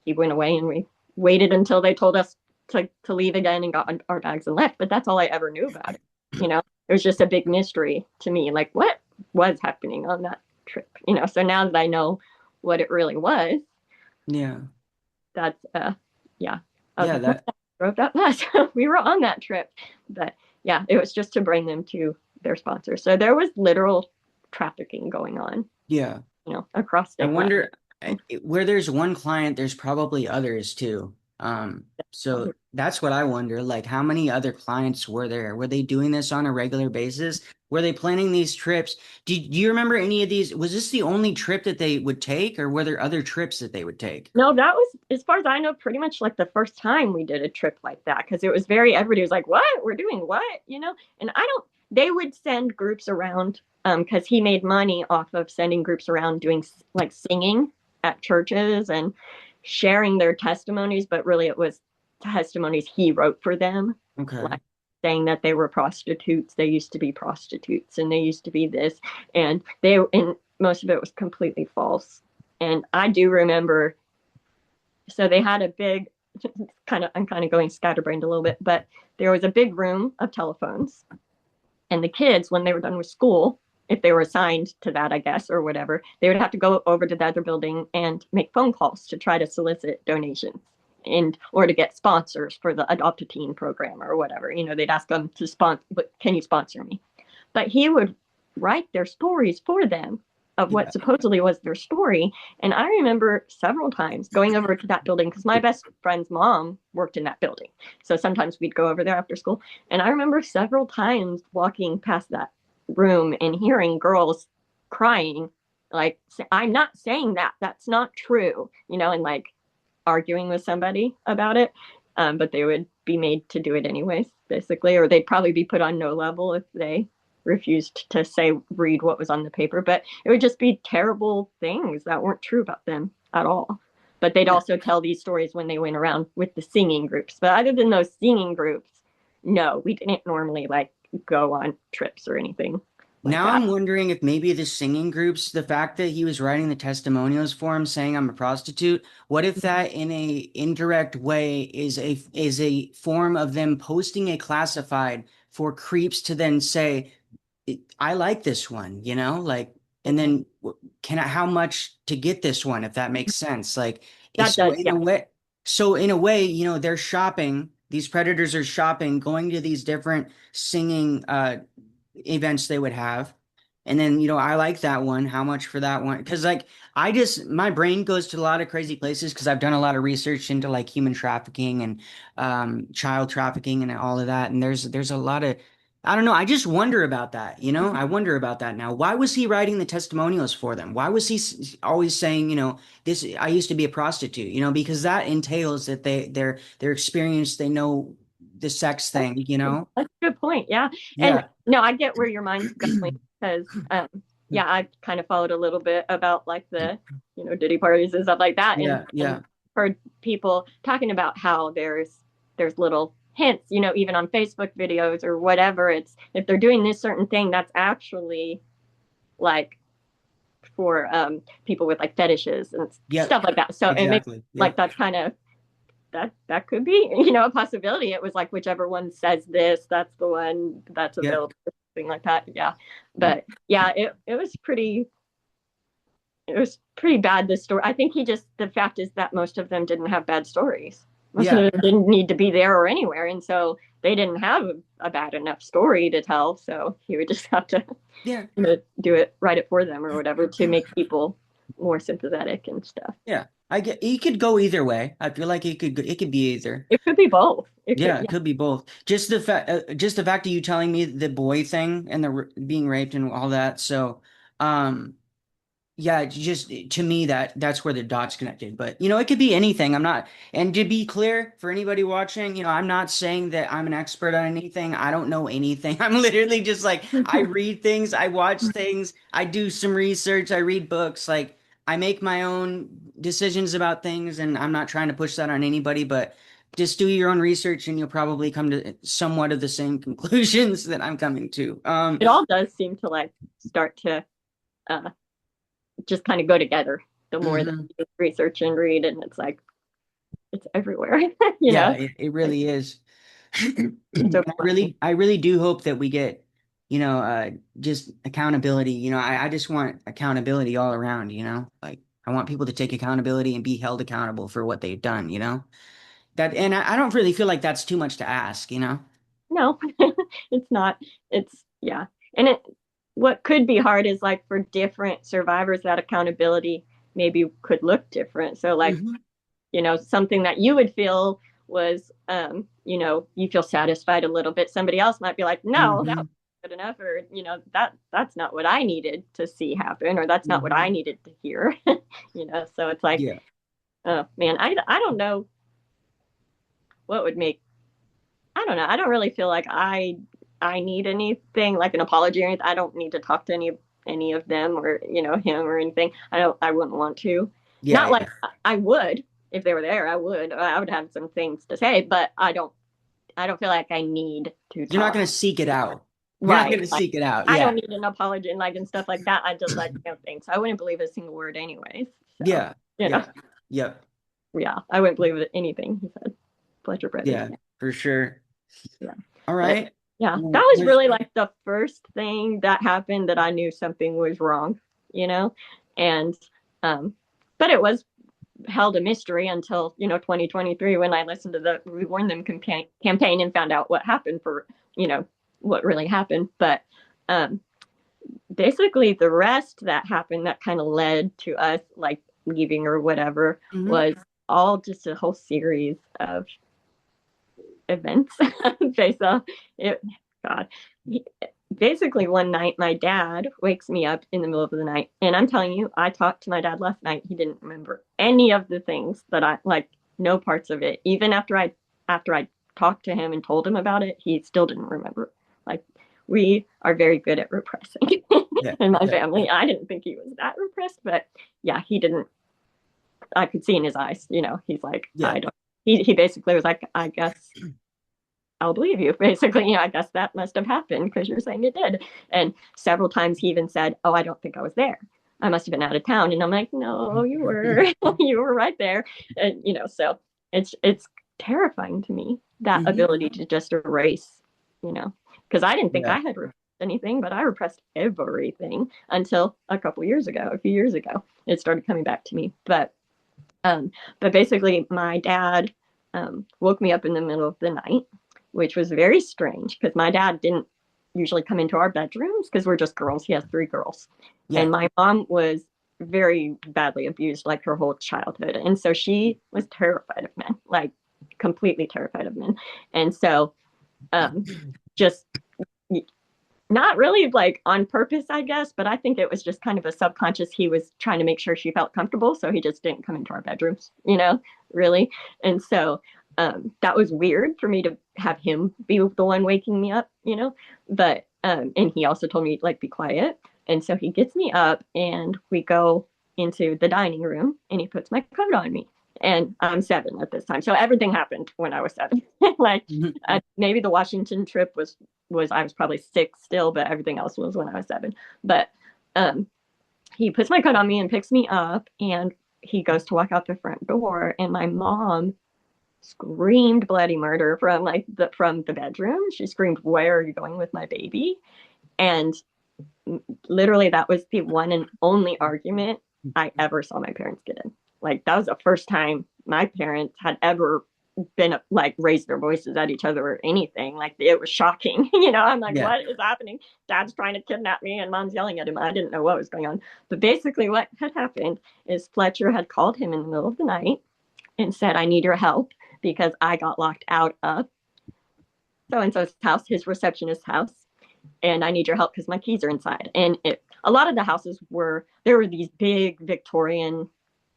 he went away, and we waited until they told us to leave again and got our bags and left. But that's all I ever knew about it. It was just a big mystery to me, like what was happening on that trip. So now that I know what it really was,
Yeah.
that's yeah, I was
Yeah.
like, what the drove that bus? We were on that trip, but yeah, it was just to bring them to their sponsor. So there was literal trafficking going on,
Yeah.
across
I
state lines.
wonder where there's one client, there's probably others too. So that's what I wonder, like how many other clients were there? Were they doing this on a regular basis? Were they planning these trips? Do you remember any of these? Was this the only trip that they would take, or were there other trips that they would take?
No, that was, as far as I know, pretty much like the first time we did a trip like that, because it was everybody was like, what? We're doing what? And they would send groups around because he made money off of sending groups around doing like singing at churches and sharing their testimonies, but really it was testimonies he wrote for them,
Okay.
like saying that they were prostitutes, they used to be prostitutes, and they used to be this, and most of it was completely false. And I do remember, so they had a big I'm kind of going scatterbrained a little bit, but there was a big room of telephones, and the kids, when they were done with school, if they were assigned to that, I guess, or whatever, they would have to go over to the other building and make phone calls to try to solicit donations or to get sponsors for the Adopt a Teen program or whatever. They'd ask them to sponsor, but can you sponsor me? But he would write their stories for them of what
Yeah.
supposedly was their story. And I remember several times going over to that building because my best friend's mom worked in that building. So sometimes we'd go over there after school. And I remember several times walking past that room and hearing girls crying, like, I'm not saying that. That's not true, and like arguing with somebody about it. But they would be made to do it anyways, basically, or they'd probably be put on no level if they refused to read what was on the paper. But it would just be terrible things that weren't true about them at all. But they'd
Yeah.
also tell these stories when they went around with the singing groups. But other than those singing groups, no, we didn't normally like go on trips or anything like
Now
that.
I'm wondering if maybe the singing groups, the fact that he was writing the testimonials for him saying I'm a prostitute, what if that in a indirect way is a form of them posting a classified for creeps to then say, I like this one, like, and
Mhm.
then can I, how much to get this one, if that makes sense? Like,
That
so
does,
in
yeah.
a way, they're shopping, these predators are shopping, going to these different singing events they would have. And then, I like that one. How much for that one? Because like my brain goes to a lot of crazy places because I've done a lot of research into like human trafficking and child trafficking and all of that. And there's a lot of I don't know. I just wonder about that. I wonder about that now. Why was he writing the testimonials for them? Why was he always saying, this, I used to be a prostitute, because that entails that they're experienced, they know the sex thing,
That's a good point. Yeah. And
Yeah.
no, I get where your mind's going because, yeah, I kind of followed a little bit about like the, Diddy parties and stuff like that. And,
Yeah. Yeah.
heard people talking about how there's little hints, even on Facebook videos or whatever. It's if they're doing this certain thing, that's actually like for people with like fetishes and
Yep.
stuff like that. So it makes
Exactly.
like
Yep.
that's kind of that could be a possibility. It was like whichever one says this, that's the one that's
Yep.
available, something like that. Yeah, but yeah, it was pretty bad, this story. I think the fact is that most of them didn't have bad stories. Most of
Yeah.
them didn't need to be there or anywhere, and so they didn't have a bad enough story to tell, so he would just have to
Yeah.
do it, write it for them or whatever, to make people more sympathetic and stuff.
Yeah. I get he could go either way. I feel like it could be either.
It could be both. It could,
Yeah, it
yeah.
could be both. Just the fact of you telling me the boy thing and being raped and all that. So, um, yeah, just to me that's where the dots connected. But it could be anything. I'm not, and to be clear for anybody watching, I'm not saying that I'm an expert on anything. I don't know anything. I'm literally just like I read things, I watch things, I do some research, I read books, like I make my own decisions about things, and I'm not trying to push that on anybody, but just do your own research and you'll probably come to somewhat of the same conclusions that I'm coming to.
It all does seem to like start to uh, just kind of go together the more that
Mhm.
you research and read, and it's like it's everywhere.
Yeah, it
Like,
really is.
it's
And
overwhelming.
I really do hope that we get, just accountability. I just want accountability all around, like I want people to take accountability and be held accountable for what they've done, and I don't really feel like that's too much to ask.
No, it's not. It's yeah, and what could be hard is like for different survivors that accountability maybe could look different. So like
Hmm.
something that you would feel was, you feel satisfied a little bit. Somebody else might be like, no, that was
Hmm.
good enough, or that's not what I needed to see happen, or that's not what I
Hmm.
needed to hear. So it's like,
Yeah.
oh man, I don't know what would make. I don't know. I don't really feel like I need anything like an apology or anything. I don't need to talk to any of them or him or anything. I wouldn't want to.
Yeah.
Not like
Yeah.
I would if they were there. I would have some things to say, but I don't feel like I need to
You're not
talk.
going to seek it out. You're not going
Right.
to
Like
seek it out.
I don't
Yeah.
need an apology and like and stuff like that. I just like things. I wouldn't believe a single word anyways. So,
Yeah.
you know,
Yeah. Yep.
yeah, I wouldn't believe anything he said. Pleasure, Brethren.
Yeah, for sure.
Yeah.
All
But
right.
yeah, that
Well,
was really like the first thing that happened that I knew something was wrong, you know? And um but it was held a mystery until, 2023 when I listened to the We Warn Them campaign and found out what happened you know, what really happened. But um basically the rest that happened that kind of led to us like leaving or whatever
mhm.
was all just a whole series of events based off it. God, he, basically one night my dad wakes me up in the middle of the night, and I'm telling you, I talked to my dad last night. He didn't remember any of the things that I like, no parts of it. Even after I talked to him and told him about it, he still didn't remember. Like we are very good at repressing
Yeah.
in my
Yeah.
family. I didn't think he was that repressed, but yeah, he didn't. I could see in his eyes, he's like,
Yeah.
I don't. He basically was like, I guess I'll believe you. Basically, I guess that must have happened because you're saying it did. And several times he even said, oh, I don't think I was there. I must have been out of town. And I'm like, no, you were. You were right there. And, so it's terrifying to me, that
Mhm.
ability to just erase, because I didn't think
Yeah.
I had repressed anything, but I repressed everything until a few years ago, it started coming back to me. Um, but basically, my dad woke me up in the middle of the night, which was very strange because my dad didn't usually come into our bedrooms because we're just girls. He has three girls.
Yeah.
And my mom was very badly abused like her whole childhood. And so she was terrified of men, like completely terrified of men. And so just not really like on purpose, I guess, but I think it was just kind of a subconscious. He was trying to make sure she felt comfortable, so he just didn't come into our bedrooms, really. And so that was weird for me to have him be the one waking me up, But and he also told me like be quiet, and so he gets me up, and we go into the dining room, and he puts my coat on me. And I'm 7 at this time, so everything happened when I was 7. Like
Mhm.
maybe the Washington trip was I was probably 6 still, but everything else was when I was 7. But um, he puts my coat on me and picks me up, and he goes to walk out the front door, and my mom screamed bloody murder from the bedroom. She screamed, "Where are you going with my baby?" And literally, that was the one and only argument I ever saw my parents get in. Like that was the first time my parents had ever been like raised their voices at each other or anything. Like it was shocking. I'm like,
Yeah.
what is happening? Dad's trying to kidnap me and mom's yelling at him. I didn't know what was going on. But basically what had happened is Fletcher had called him in the middle of the night and said, I need your help because I got locked out of so and so's house, his receptionist's house, and I need your help because my keys are inside. And a lot of the houses there were these big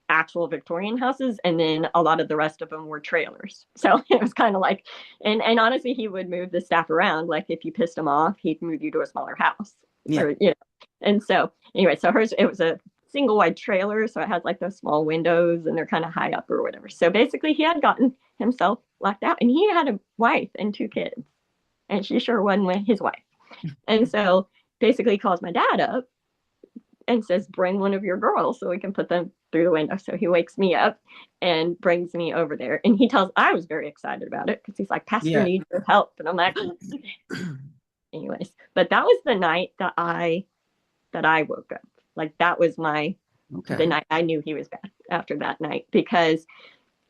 actual Victorian houses, and then a lot of the rest of them were trailers. So it was kind of like, and honestly, he would move the staff around. Like if you pissed him off, he'd move you to a smaller house,
Yeah.
or. And so anyway, so hers it was a single wide trailer, so it had like those small windows, and they're kind of high up or whatever. So basically, he had gotten himself locked out, and he had a wife and 2 kids, and she sure wasn't his wife. And so basically, he calls my dad up and says, bring one of your girls so we can put them through the window. So he wakes me up and brings me over there. And I was very excited about it because he's like, Pastor
Yeah.
needs your help. And I'm like, okay. Anyways, but that was the night that I woke up. Like that was the
Okay.
night I knew he was bad after that night because,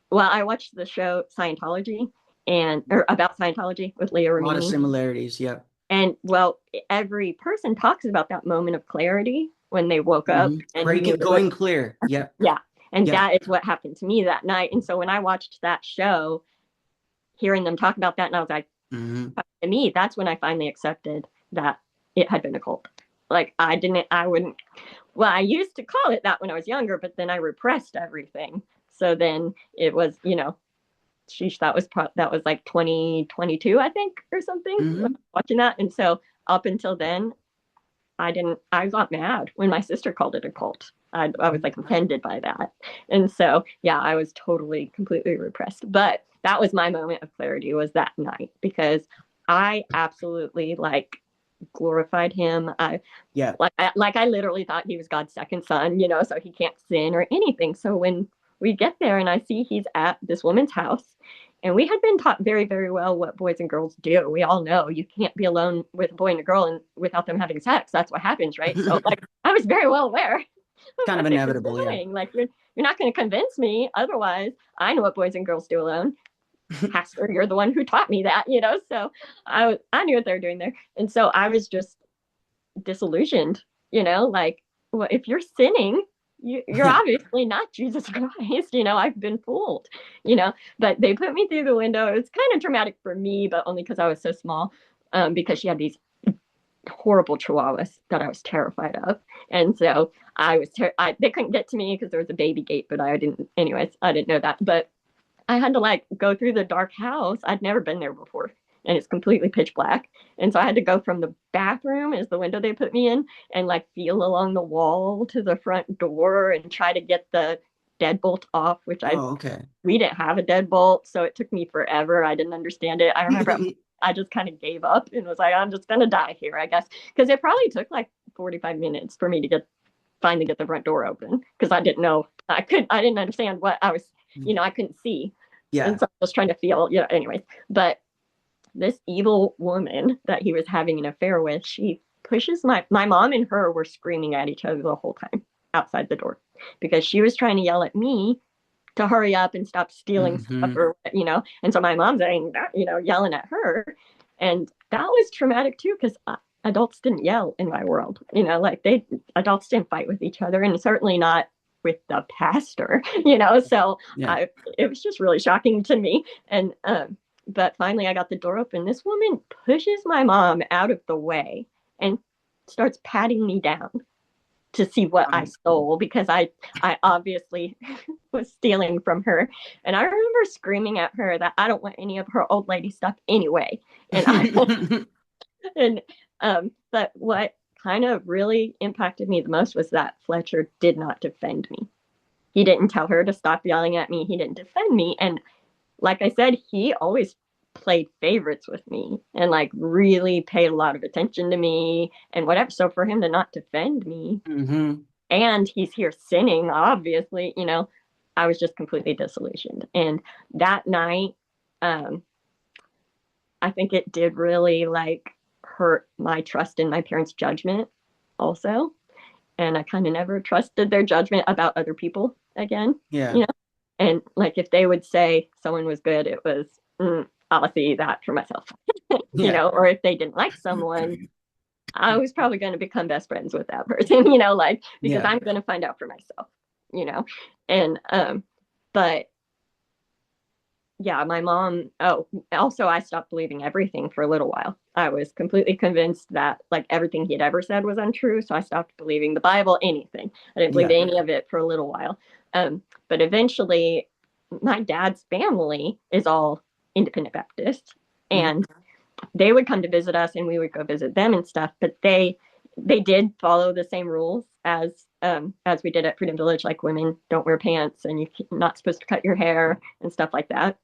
well, I watched the show Scientology or about Scientology with Leah
A lot of
Remini.
similarities. Yeah.
And well, every person talks about that moment of clarity when they woke up and he knew
Going clear. Yeah.
yeah. And
Yeah.
that is what happened to me that night. And so when I watched that show, hearing them talk about that, and I was like,
Hmm.
to me, that's when I finally accepted that it had been a cult. Like I wouldn't, well, I used to call it that when I was younger, but then I repressed everything. So then it was, sheesh, that was like 2022, I think, or something,
Hmm.
watching that. And so up until then, I got mad when my sister called it a cult. I was like offended by that. And so, yeah, I was totally, completely repressed. But that was my moment of clarity was that night because I absolutely like glorified him.
Yeah.
I literally thought he was God's second son, so he can't sin or anything. So when we get there and I see he's at this woman's house, and we had been taught very, very well what boys and girls do. We all know you can't be alone with a boy and a girl and without them having sex. That's what happens, right? So like I was very well aware of
Kind of
what they were
inevitable. Yeah.
doing. Like you're not going to convince me otherwise. I know what boys and girls do alone. Pastor, you're the one who taught me that, So I knew what they were doing there, and so I was just disillusioned, like, well, if you're sinning, you're obviously not Jesus Christ, I've been fooled, but they put me through the window. It was kind of traumatic for me, but only because I was so small, because she had these horrible chihuahuas that I was terrified of. And so they couldn't get to me because there was a baby gate, but I didn't know that. But I had to like go through the dark house. I'd never been there before. And it's completely pitch black. And so I had to go from the bathroom is the window they put me in and like feel along the wall to the front door and try to get the deadbolt off, which
Oh, okay.
we didn't have a deadbolt, so it took me forever. I didn't understand it. I remember I just kind of gave up and was like, I'm just gonna die here, I guess, because it probably took like 45 minutes for me to finally get the front door open because I didn't know I didn't understand what I was, I couldn't see, and
Yeah.
so I was trying to feel, anyways. But this evil woman that he was having an affair with, she pushes my mom and her were screaming at each other the whole time outside the door because she was trying to yell at me to hurry up and stop stealing stuff,
Hmm.
or and so my mom's saying that, yelling at her, and that was traumatic too because adults didn't yell in my world, like adults didn't fight with each other, and certainly not with the pastor, so
Yeah.
I it was just really shocking to me. And but finally I got the door open. This woman pushes my mom out of the way and starts patting me down to see what I stole because I obviously was stealing from her. And I remember screaming at her that I don't want any of her old lady stuff anyway. And I and but what kind of really impacted me the most was that Fletcher did not defend me. He didn't tell her to stop yelling at me. He didn't defend me. And like I said, he always played favorites with me and like really paid a lot of attention to me and whatever. So for him to not defend me,
Hmm.
and he's here sinning, obviously, I was just completely disillusioned. And that night, um, I think it did really like hurt my trust in my parents' judgment also. And I kind of never trusted their judgment about other people again,
Yeah.
And like if they would say someone was good, it was, I'll see that for myself,
Yeah.
or if they didn't like someone, I was probably going to become best friends with that person, like because
Yeah.
I'm going to find out for myself, you know, and but yeah, my mom. Oh, also, I stopped believing everything for a little while. I was completely convinced that like everything he had ever said was untrue, so I stopped believing the Bible, anything. I didn't believe
Yeah.
any of it for a little while. But eventually, my dad's family is all independent Baptists,
Mhm.
and they would come to visit us and we would go visit them and stuff, but they did follow the same rules as we did at Freedom Village, like women don't wear pants and you're not supposed to cut your hair and stuff like that.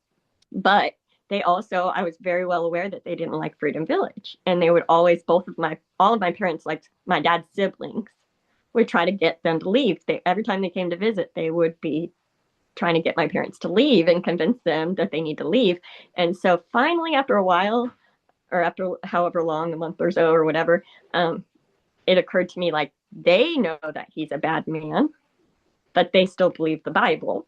But they also, I was very well aware that they didn't like Freedom Village, and they would always, all of my parents, like my dad's siblings, would try to get them to leave. Every time they came to visit, they would be trying to get my parents to leave and convince them that they need to leave. And so finally, after a while, or after however long, a month or so or whatever, it occurred to me like they know that he's a bad man, but they still believe the Bible.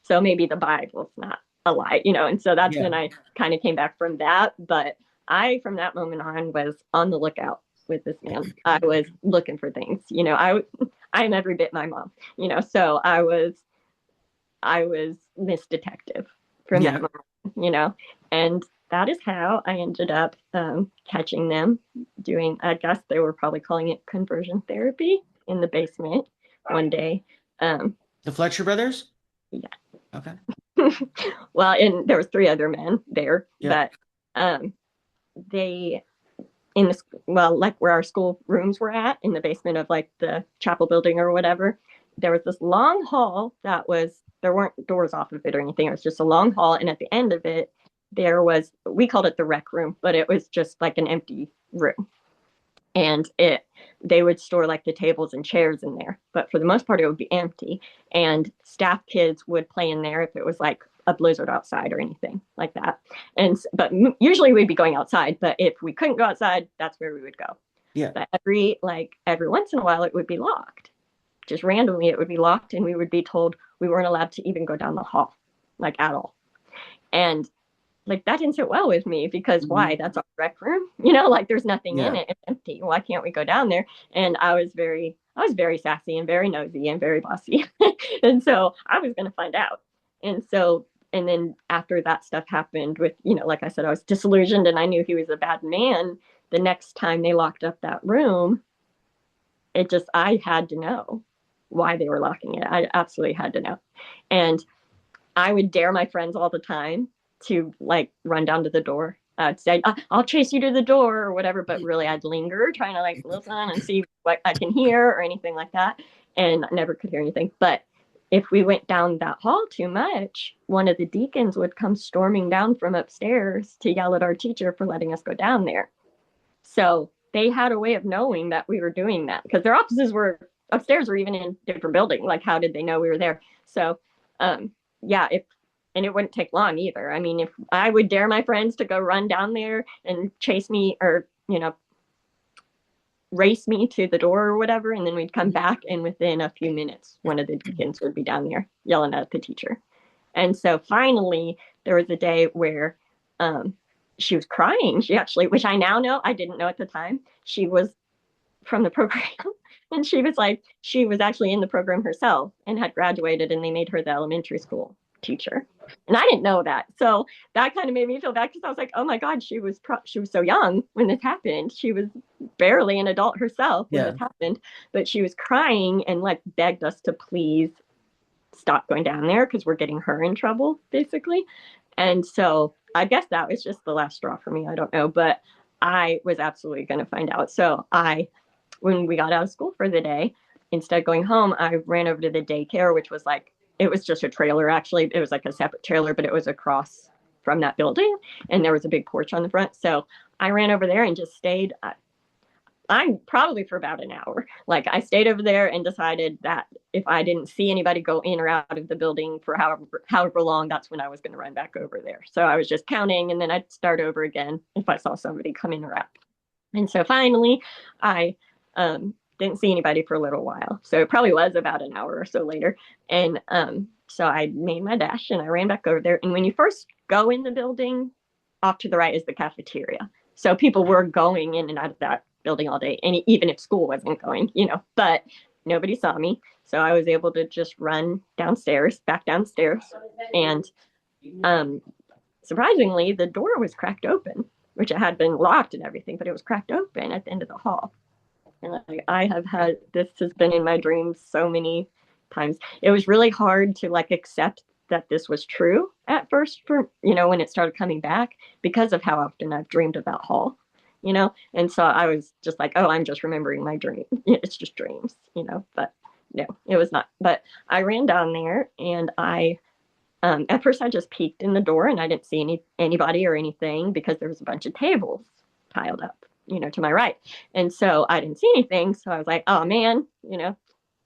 So maybe the Bible's not a lie, And so that's
Yeah.
when I kind of came back from that. But from that moment on, was on the lookout with this man. I was looking for things, I'm every bit my mom, So I was Miss Detective from that
Yeah.
moment, and that is how I ended up catching them doing, I guess they were probably calling it conversion therapy in the basement one day. Um,
The Fletcher brothers?
yeah.
Okay.
Well, and there was three other men there,
Yeah.
but um, they in the well, like where our school rooms were at in the basement of like the chapel building or whatever, there was this long hall that was there weren't doors off of it or anything. It was just a long hall, and at the end of it, there was we called it the rec room, but it was just like an empty room, and they would store like the tables and chairs in there, but for the most part it would be empty, and staff kids would play in there if it was like a blizzard outside or anything like that. And but usually we'd be going outside, but if we couldn't go outside, that's where we would go.
Yeah.
But every once in a while it would be locked, just randomly it would be locked, and we would be told we weren't allowed to even go down the hall, like at all. And like that didn't sit well with me because
Hmm.
why? That's our rec room, like there's nothing in
Yeah.
it. It's empty. Why can't we go down there? And I was very sassy and very nosy and very bossy. And so I was going to find out. And so, and then after that stuff happened with, like I said, I was disillusioned and I knew he was a bad man. The next time they locked up that room, I had to know why they were locking it. I absolutely had to know. And I would dare my friends all the time to like run down to the door. I'd say, I'll chase you to the door or whatever, but really I'd linger trying to like listen and see what I can hear or anything like that. And I never could hear anything. But if we went down that hall too much, one of the deacons would come storming down from upstairs to yell at our teacher for letting us go down there. So they had a way of knowing that we were doing that because their offices were upstairs or even in different buildings. Like, how did they know we were there? So, yeah, and it wouldn't take long either. I mean, if I would dare my friends to go run down there and chase me or, race me to the door or whatever, and then we'd come back, and within a few minutes, one of the deacons would be down there yelling at the teacher. And so finally, there was a day where she was crying. She actually, which I now know, I didn't know at the time, she was from the program. And she was actually in the program herself and had graduated, and they made her the elementary school teacher. And I didn't know that. So that kind of made me feel bad because I was like, oh my God, she was so young when this happened. She was barely an adult herself when this happened, but she was crying and like begged us to please stop going down there because we're getting her in trouble, basically. And so I guess that was just the last straw for me. I don't know, but I was absolutely going to find out. So when we got out of school for the day, instead of going home, I ran over to the daycare, which was like, it was just a trailer, actually. It was like a separate trailer, but it was across from that building. And there was a big porch on the front. So I ran over there and just stayed. I'm probably for about an hour. Like, I stayed over there and decided that if I didn't see anybody go in or out of the building for however long, that's when I was going to run back over there. So I was just counting, and then I'd start over again if I saw somebody come in or out. And so finally, I didn't see anybody for a little while. So it probably was about an hour or so later. And so I made my dash and I ran back over there. And when you first go in the building, off to the right is the cafeteria. So people were going in and out of that building all day, and even if school wasn't going, but nobody saw me. So I was able to just run back downstairs. And surprisingly, the door was cracked open, which it had been locked and everything, but it was cracked open at the end of the hall. And this has been in my dreams so many times. It was really hard to like accept that this was true at first for, when it started coming back because of how often I've dreamed about hall, and so I was just like, oh, I'm just remembering my dream. It's just dreams, but no, it was not. But I ran down there and at first I just peeked in the door and I didn't see anybody or anything because there was a bunch of tables piled up, to my right. And so I didn't see anything. So I was like, oh man,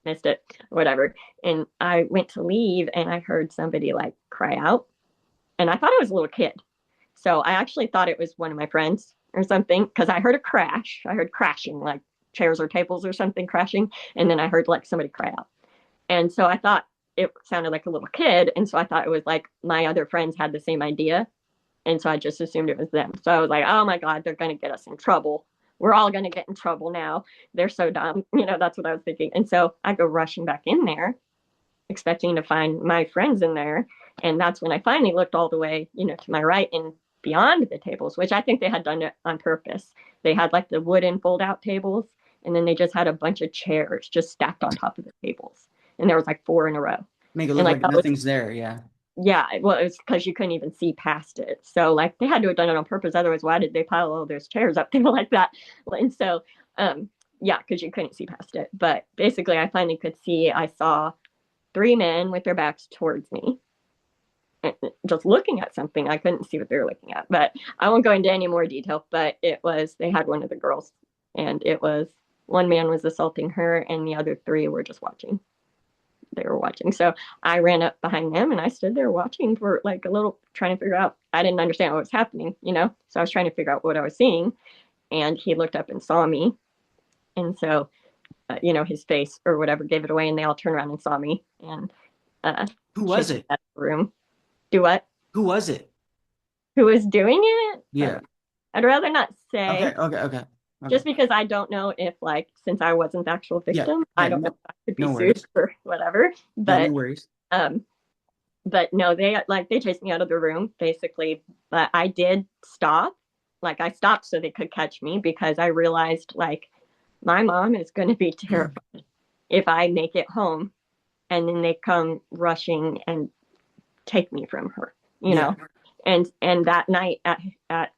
missed it, whatever. And I went to leave and I heard somebody like cry out. And I thought it was a little kid. So I actually thought it was one of my friends or something because I heard a crash. I heard crashing, like chairs or tables or something crashing. And then I heard like somebody cry out. And so I thought it sounded like a little kid. And so I thought it was like my other friends had the same idea. And so I just assumed it was them. So I was like, oh my God, they're going to get us in trouble. We're all going to get in trouble now. They're so dumb. That's what I was thinking. And so I go rushing back in there, expecting to find my friends in there. And that's when I finally looked all the way, to my right and beyond the tables, which I think they had done it on purpose. They had like the wooden fold out tables, and then they just had a bunch of chairs just stacked on top of the tables. And there was like 4 in a row.
Make it look like nothing's there. Yeah.
Yeah, well, it was because you couldn't even see past it. So, like, they had to have done it on purpose. Otherwise, why did they pile all those chairs up there like that? And so, yeah, because you couldn't see past it. But basically, I finally could see. I saw 3 men with their backs towards me, just looking at something. I couldn't see what they were looking at. But I won't go into any more detail. But they had one of the girls, and it was one man was assaulting her, and the other 3 were just watching. They were watching. So I ran up behind them and I stood there watching for like a little, trying to figure out. I didn't understand what was happening, so I was trying to figure out what I was seeing. And he looked up and saw me. And so, his face or whatever gave it away, and they all turned around and saw me. And
who was it?
That room. Do what?
Who was it?
Who was doing it?
Yeah.
I'd rather not say.
Okay.
Just because I don't know if, like, since I wasn't the actual victim, I don't know if I could be sued for whatever. But
no worries.
But no, they chased me out of the room basically. But I did stop. Like, I stopped so they could catch me because I realized like my mom is going to be terrified if I make it home, and then they come rushing and take me from her. You know. And that night at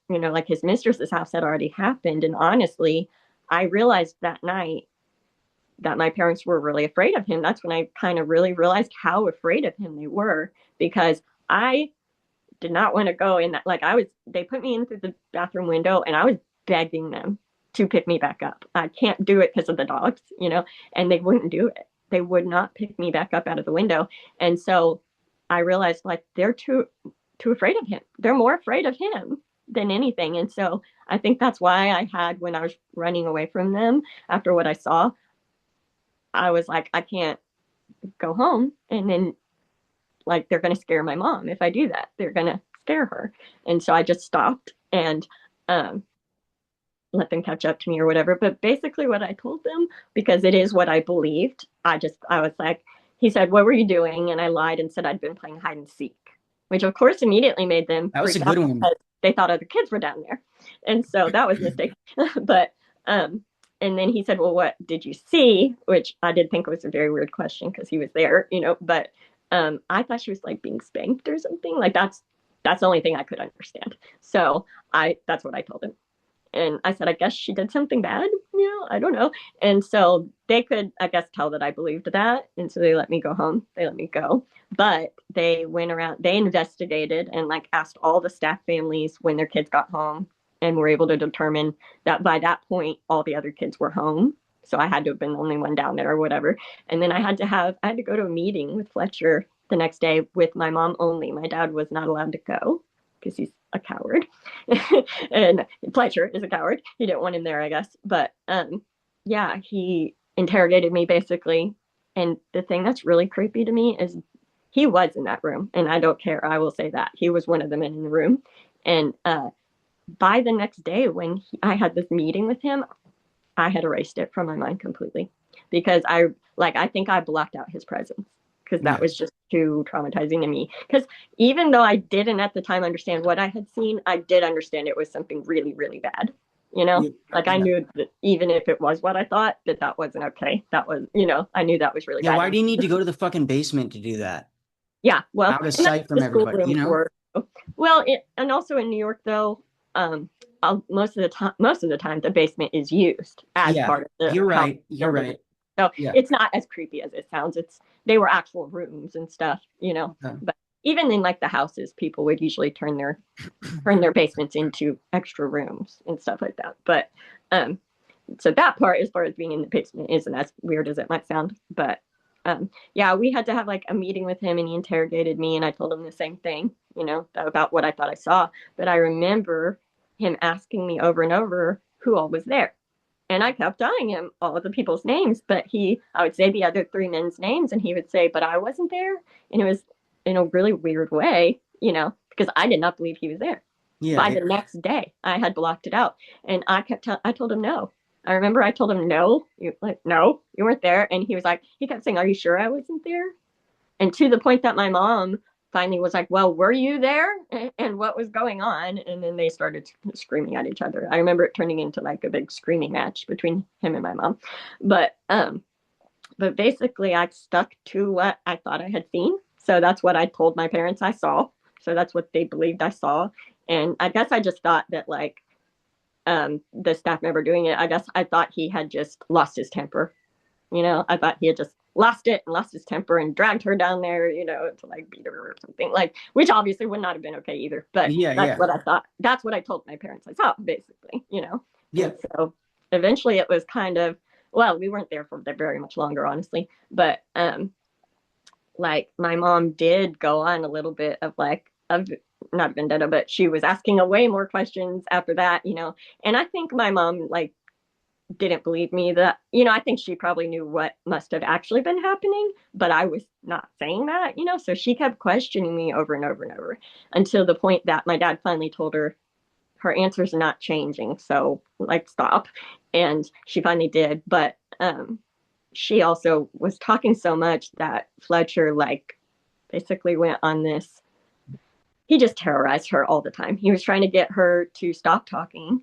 like his mistress's house had already happened. And honestly, I realized that night that my parents were really afraid of him. That's when I kind of really realized how afraid of him they were, because I did not want to go in that. Like, they put me in through the bathroom window and I was begging them to pick me back up. I can't do it because of the dogs, and they wouldn't do it. They would not pick me back up out of the window. And so I realized, like, they're too afraid of him. They're more afraid of him than anything. And so I think that's why when I was running away from them after what I saw, I was like, I can't go home. And then, like, they're going to scare my mom. If I do that, they're going to scare her. And so I just stopped and um, let them catch up to me or whatever. But basically, what I told them, because it is what I believed, I was like, he said, "What were you doing?" And I lied and said I'd been playing hide and seek, which of course immediately made them
That was a
freak out
good one.
because they thought other kids were down there. And so that was a mistake. But, and then he said, "Well, what did you see?" Which I did think was a very weird question because he was there, but I thought she was like being spanked or something. Like, that's the only thing I could understand. So that's what I told him. And I said, I guess she did something bad, I don't know. And so they could, I guess, tell that I believed that. And so they let me go home. They let me go. But they went around, they investigated and like asked all the staff families when their kids got home, and were able to determine that by that point, all the other kids were home. So I had to have been the only one down there or whatever. And then I had to go to a meeting with Fletcher the next day with my mom only. My dad was not allowed to go because he's a coward. And Fletcher is a coward. He didn't want him there, I guess. But yeah, he interrogated me basically. And the thing that's really creepy to me is he was in that room, and I don't care. I will say that he was one of the men in the room. And by the next day, when I had this meeting with him, I had erased it from my mind completely, because I think I blocked out his presence because that
Yeah.
was just too traumatizing to me. Because even though I didn't at the time understand what I had seen, I did understand it was something really, really bad.
Yeah.
Like, I
Yeah.
knew that even if it was what I thought, that wasn't okay. That was, I knew that was really
Yeah,
bad.
why do you need to go to the fucking basement to do that?
Yeah, well,
Out of
and that's
sight from
the
everybody, you
schoolrooms
know?
were. Well, and also in New York, though, um, most of the time, the basement is used as
Yeah,
part of the
you're
house
right. You're
building.
right.
So
Yeah.
it's not as creepy as it sounds. They were actual rooms and stuff.
Okay.
But even in like the houses, people would usually turn their basements into extra rooms and stuff like that. But um, so that part, as far as being in the basement, isn't as weird as it might sound. But yeah, we had to have like a meeting with him, and he interrogated me, and I told him the same thing, about what I thought I saw. But I remember him asking me over and over who all was there. And I kept telling him all of the people's names, but I would say the other three men's names, and he would say, but I wasn't there. And it was in a really weird way, because I did not believe he was there.
Yeah.
By the next day, I had blocked it out. And I told him no. I remember I told him, no, no, you weren't there. And he kept saying, are you sure I wasn't there? And to the point that my mom finally was like, well, were you there? And what was going on? And then they started screaming at each other. I remember it turning into like a big screaming match between him and my mom. But basically I stuck to what I thought I had seen. So that's what I told my parents I saw. So that's what they believed I saw. And I guess I just thought that, like, the staff member doing it, I guess I thought he had just lost his temper. I thought he had just lost it and lost his temper and dragged her down there, to like beat her or something, like, which obviously would not have been okay either. But
Yeah.
that's
Yeah.
what I thought. That's what I told my parents I saw, basically.
Yeah.
And so eventually it was kind of, well, we weren't there for very much longer, honestly. But like, my mom did go on a little bit of like of not vendetta, but she was asking a way more questions after that. And I think my mom, like, didn't believe me that, I think she probably knew what must have actually been happening, but I was not saying that. So she kept questioning me over and over and over until the point that my dad finally told her answers are not changing. So, like, stop. And she finally did. But she also was talking so much that Fletcher, like, basically went on this. He just terrorized her all the time. He was trying to get her to stop talking.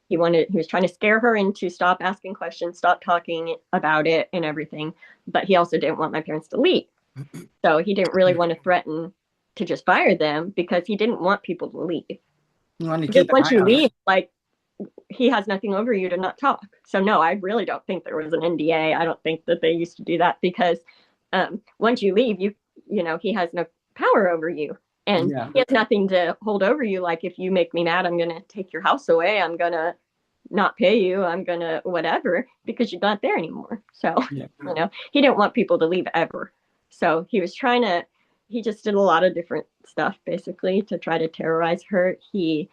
He was trying to scare her into stop asking questions, stop talking about it and everything. But he also didn't want my parents to leave. So he didn't really want to threaten to just fire them, because he didn't want people to leave.
You wanted to
Because
keep an
once
eye
you
on her.
leave, like, he has nothing over you to not talk. So no, I really don't think there was an NDA. I don't think that they used to do that because once you leave, he has no power over you, and
Yeah.
he has nothing to hold over you. Like if you make me mad, I'm gonna take your house away. I'm gonna not pay you. I'm gonna whatever because you're not there anymore. So
Yeah.
he didn't want people to leave ever. So he was trying to. He just did a lot of different stuff basically to try to terrorize her. We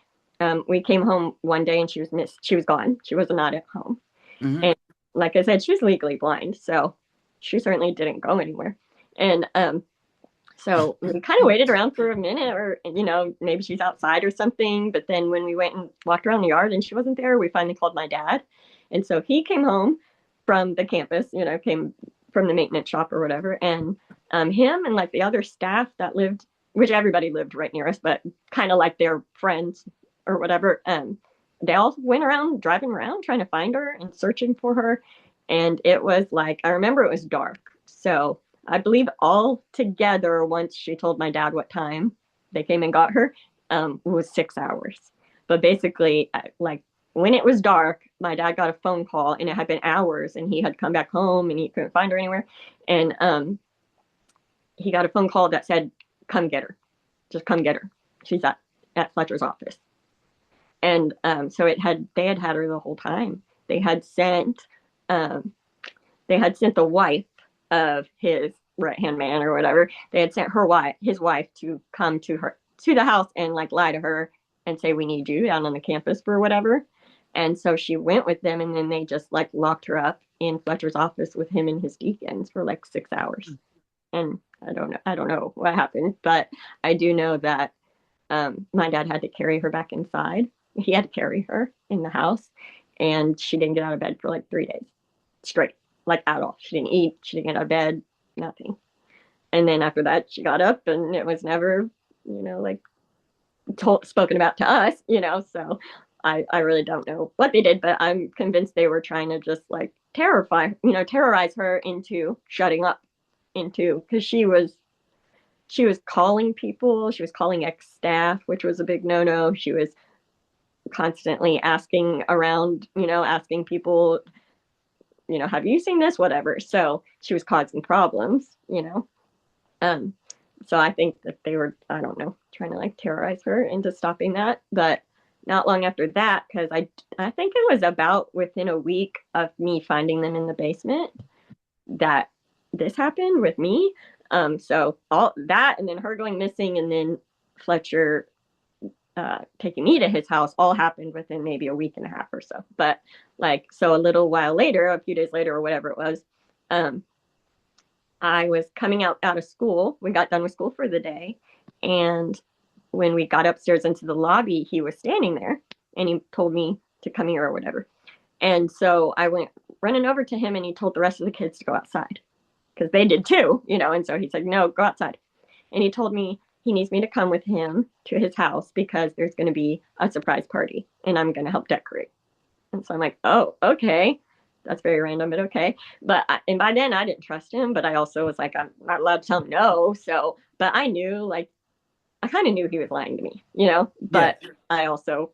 came home one day and she was missed. She was gone. She was not at home.
Hmm.
And like I said, she's legally blind, so she certainly didn't go anywhere. And so we kind of waited around for a minute, or maybe she's outside or something. But then when we went and walked around the yard and she wasn't there, we finally called my dad, and so he came home from the campus. Came from the maintenance shop or whatever, and him and like the other staff that lived, which everybody lived right near us, but kind of like their friends or whatever. They all went around driving around trying to find her and searching for her, and it was like I remember it was dark, so I believe all together, once she told my dad what time they came and got her, was 6 hours. But basically, like when it was dark, my dad got a phone call and it had been hours and he had come back home and he couldn't find her anywhere. And he got a phone call that said, come get her. Just come get her. She's at Fletcher's office. And so they had her the whole time. They had sent um, the wife of his right hand man or whatever. They had sent his wife to come to the house and like lie to her and say we need you down on the campus for whatever. And so she went with them, and then they just like locked her up in Fletcher's office with him and his deacons for like 6 hours. And I don't know what happened, but I do know that my dad had to carry her back inside. He had to carry her in the house, and she didn't get out of bed for like 3 days straight, like at all. She didn't eat. She didn't get out of bed. Nothing. And then after that, she got up, and it was never, like spoken about to us. So I really don't know what they did, but I'm convinced they were trying to just like terrorize her into shutting up, into because she was calling people. She was calling ex-staff, which was a big no-no. She was constantly asking around, asking people, have you seen this? Whatever. So she was causing problems. Um, so I think that they were, I don't know, trying to like terrorize her into stopping that. But not long after that, because I think it was about within a week of me finding them in the basement that this happened with me. So all that, and then her going missing, and then Fletcher taking me to his house all happened within maybe a week and a half or so. But like, so a little while later, a few days later or whatever it was, um, I was coming out of school. We got done with school for the day. And when we got upstairs into the lobby, he was standing there and he told me to come here or whatever. And so I went running over to him and he told the rest of the kids to go outside because they did too. And so he said, no, go outside. And he told me he needs me to come with him to his house because there's going to be a surprise party and I'm going to help decorate. And so I'm like, oh, okay. That's very random, but okay. And by then I didn't trust him, but I also was like, I'm not allowed to tell him no. So, but I knew, like, I kind of knew he was lying to me.
Yeah.
But I also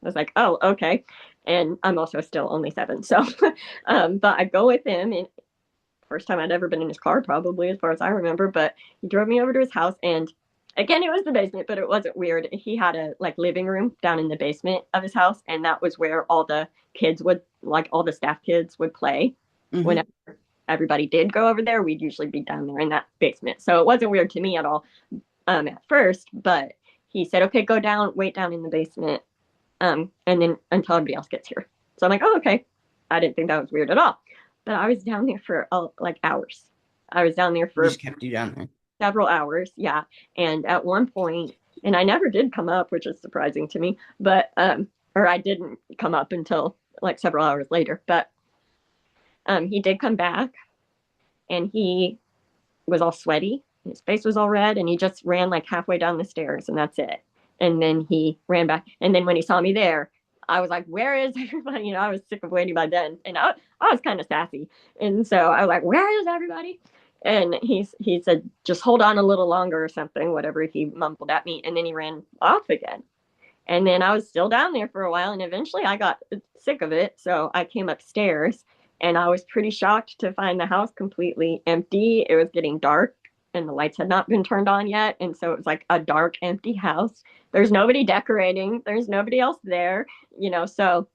was like, oh, okay. And I'm also still only 7. So, but I go with him, and first time I'd ever been in his car, probably as far as I remember. But he drove me over to his house, and again, it was the basement, but it wasn't weird. He had a like living room down in the basement of his house, and that was where all the kids would, like all the staff kids would play.
Hmm.
Whenever everybody did go over there, we'd usually be down there in that basement. So it wasn't weird to me at all at first, but he said, okay, go down, wait down in the basement, and then until everybody else gets here. So I'm like, oh, okay. I didn't think that was weird at all. But I was down there for like hours. I was down there
He
for
just kept you down there.
several hours. Yeah. And at one point, and I never did come up, which is surprising to me, but, or I didn't come up until like several hours later, but, he did come back and he was all sweaty. His face was all red and he just ran like halfway down the stairs and that's it. And then he ran back. And then when he saw me there, I was like, where is everybody? I was sick of waiting by then. And I was kind of sassy. And so I was like, where is everybody? And he said, just hold on a little longer or something, whatever he mumbled at me. And then he ran off again. And then I was still down there for a while, and eventually I got sick of it. So I came upstairs, and I was pretty shocked to find the house completely empty. It was getting dark, and the lights had not been turned on yet. And so it was like a dark, empty house. There's nobody decorating, there's nobody else there, So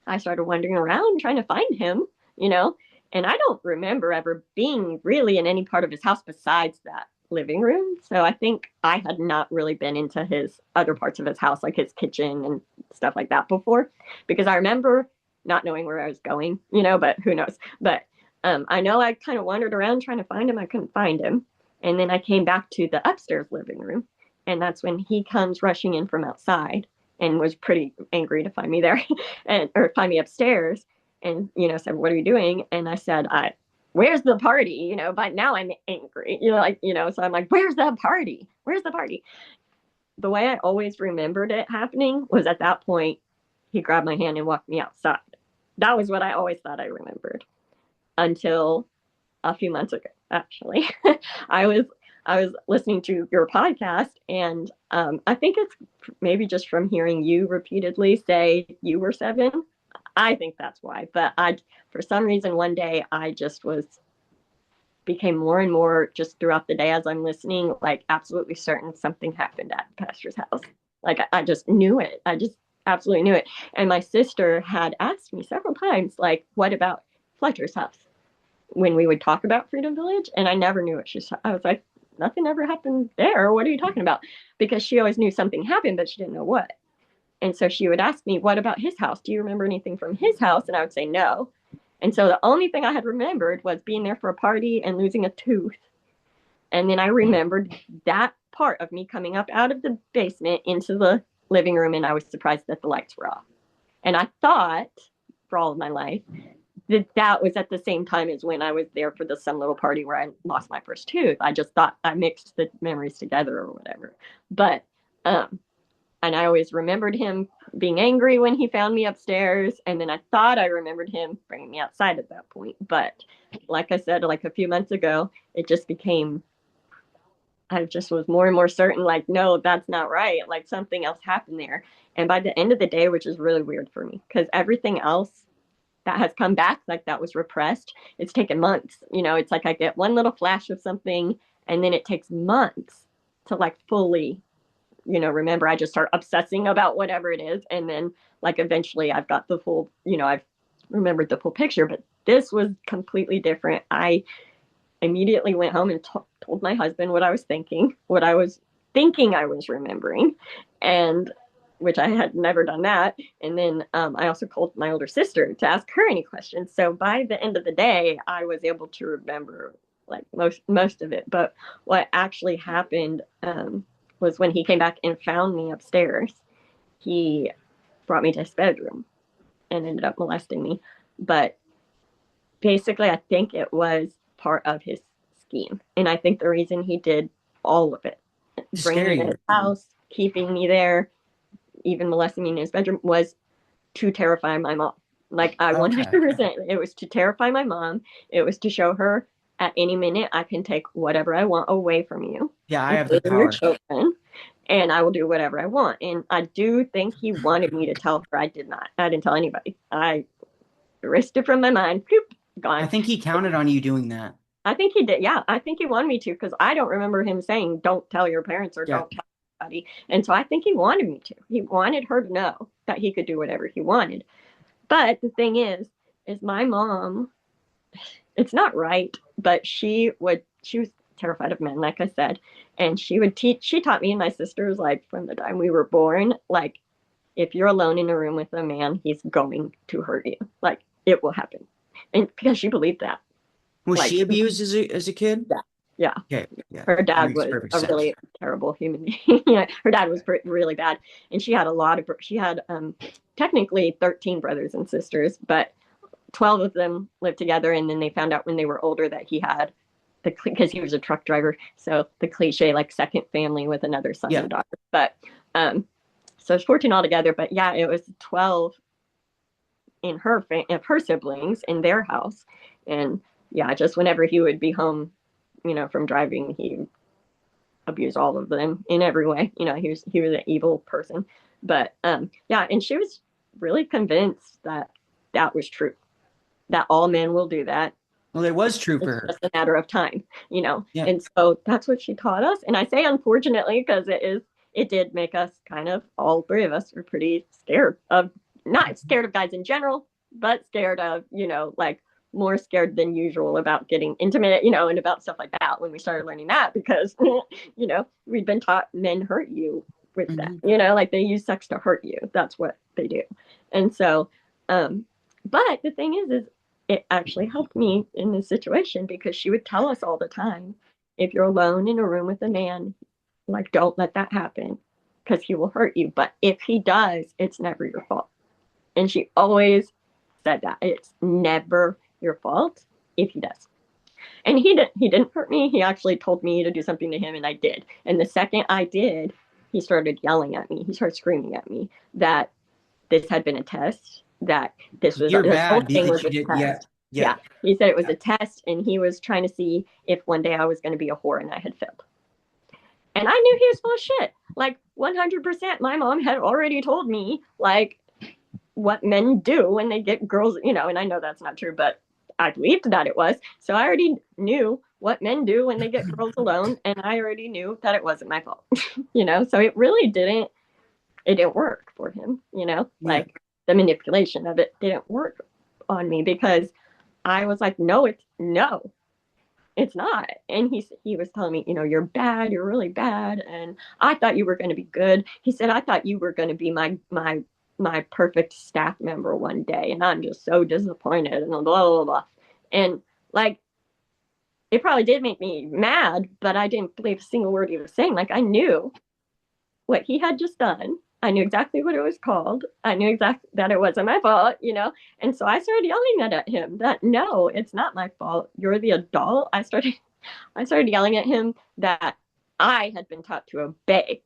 I started wandering around trying to find him, you know, and I don't remember ever being really in any part of his house besides that living room. So I think I had not really been into his other parts of his house, like his kitchen and stuff like that before, because I remember not knowing where I was going, but who knows. But I know I kind of wandered around trying to find him. I couldn't find him. And then I came back to the upstairs living room. And that's when he comes rushing in from outside and was pretty angry to find me there and or find me upstairs and said, "What are you doing?" And I said, "Where's the party?" But now I'm angry, so I'm like, "Where's the party? Where's the party?" The way I always remembered it happening was at that point he grabbed my hand and walked me outside. That was what I always thought I remembered until a few months ago, actually. I was I was listening to your podcast, and I think it's maybe just from hearing you repeatedly say you were 7. I think that's why. But for some reason, one day I just became more and more just throughout the day as I'm listening, like absolutely certain something happened at Pastor's house. Like I just knew it. I just absolutely knew it. And my sister had asked me several times, like, "What about Fletcher's house?" When we would talk about Freedom Village, and I never knew what I was like, "Nothing ever happened there. What are you talking about?" Because she always knew something happened, but she didn't know what. And so she would ask me, "What about his house? Do you remember anything from his house?" And I would say no. And so the only thing I had remembered was being there for a party and losing a tooth. And then I remembered that part of me coming up out of the basement into the living room, and I was surprised that the lights were off. And I thought for all of my life that was at the same time as when I was there for the some little party where I lost my first tooth. I just thought I mixed the memories together or whatever. But and I always remembered him being angry when he found me upstairs, and then I thought I remembered him bringing me outside at that point. But like I said, like a few months ago, it just became I just was more and more certain, like, no, that's not right. Like something else happened there. And by the end of the day, which is really weird for me, because everything else that has come back, like that was repressed, it's taken months. It's like I get one little flash of something, and then it takes months to like fully, remember. I just start obsessing about whatever it is. And then like eventually I've got the full, I've remembered the full picture. But this was completely different. I immediately went home and told my husband what I was thinking, what I was thinking I was remembering, and which I had never done that. And then I also called my older sister to ask her any questions. So by the end of the day, I was able to remember like most of it. But what actually happened was when he came back and found me upstairs, he brought me to his bedroom and ended up molesting me. But basically, I think it was part of his scheme. And I think the reason he did all of it, bringing me to his house, keeping me there, even molesting me in his bedroom, was to terrify my mom. Like I 100%, it was to terrify my mom. It was to show her at any minute I can take whatever I want away from you.
Yeah, I have the power.
Your children, and I will do whatever I want. And I do think he wanted me to tell her. I did not. I didn't tell anybody. I erased it from my mind. Poop, gone.
I think he counted on you doing that.
I think he did. Yeah, I think he wanted me to, because I don't remember him saying, "Don't tell your parents," or "Don't tell anybody." And so I think he wanted me to. He wanted her to know that he could do whatever he wanted. But the thing is my mom, it's not right, but she was terrified of men, like I said. And she taught me and my sisters, like from the time we were born, like, if you're alone in a room with a man, he's going to hurt you. Like it will happen. And because she believed that.
Was she abused as a kid?
Yeah. Yeah.
Okay. Yeah.
Her dad was a really terrible human being. Her dad was really bad. And she had technically 13 brothers and sisters, but 12 of them lived together. And then they found out when they were older that he had because he was a truck driver. So the cliche, like second family with another son and daughter. But so it's 14 altogether. But yeah, it was 12 in of her siblings in their house. And yeah, just whenever he would be home, from driving, he abused all of them in every way. He was an evil person. But yeah, and she was really convinced that that was true, that all men will do that.
Well, it was true for
It's
her.
just a matter of time, you know.
Yeah.
And so that's what she taught us. And I say unfortunately because it did make us kind of, all three of us were pretty scared of, not scared of guys in general, but scared of, like more scared than usual about getting intimate, and about stuff like that when we started learning that because we'd been taught men hurt you with that,
Hmm.
like they use sex to hurt you. That's what they do. And so but the thing is it actually helped me in this situation because she would tell us all the time, if you're alone in a room with a man, like don't let that happen because he will hurt you. But if he does, it's never your fault. And she always said that it's never your fault if he does. And he didn't hurt me. He actually told me to do something to him and I did. And the second I did, he started yelling at me. He started screaming at me that this had been a test, that
You're
this whole
bad
thing
because
was
you
a
did. Yeah.
test.
Yeah.
Yeah. He said it was
Yeah.
a test and he was trying to see if one day I was going to be a whore and I had failed. And I knew he was full of shit. Like 100%. My mom had already told me, like, what men do when they get girls, and I know that's not true, but I believed that it was. So I already knew what men do when they get girls alone. And I already knew that it wasn't my fault, So it didn't work for him,
Yeah.
like the manipulation of it didn't work on me because I was like, no, it's not. And he was telling me, you're bad, you're really bad. And I thought you were going to be good. He said, I thought you were going to be my perfect staff member one day. And I'm just so disappointed and blah, blah, blah. And like, it probably did make me mad, but I didn't believe a single word he was saying. Like I knew what he had just done. I knew exactly what it was called. I knew exactly that it wasn't my fault. And so I started yelling that at him that no, it's not my fault. You're the adult. I started yelling at him that I had been taught to obey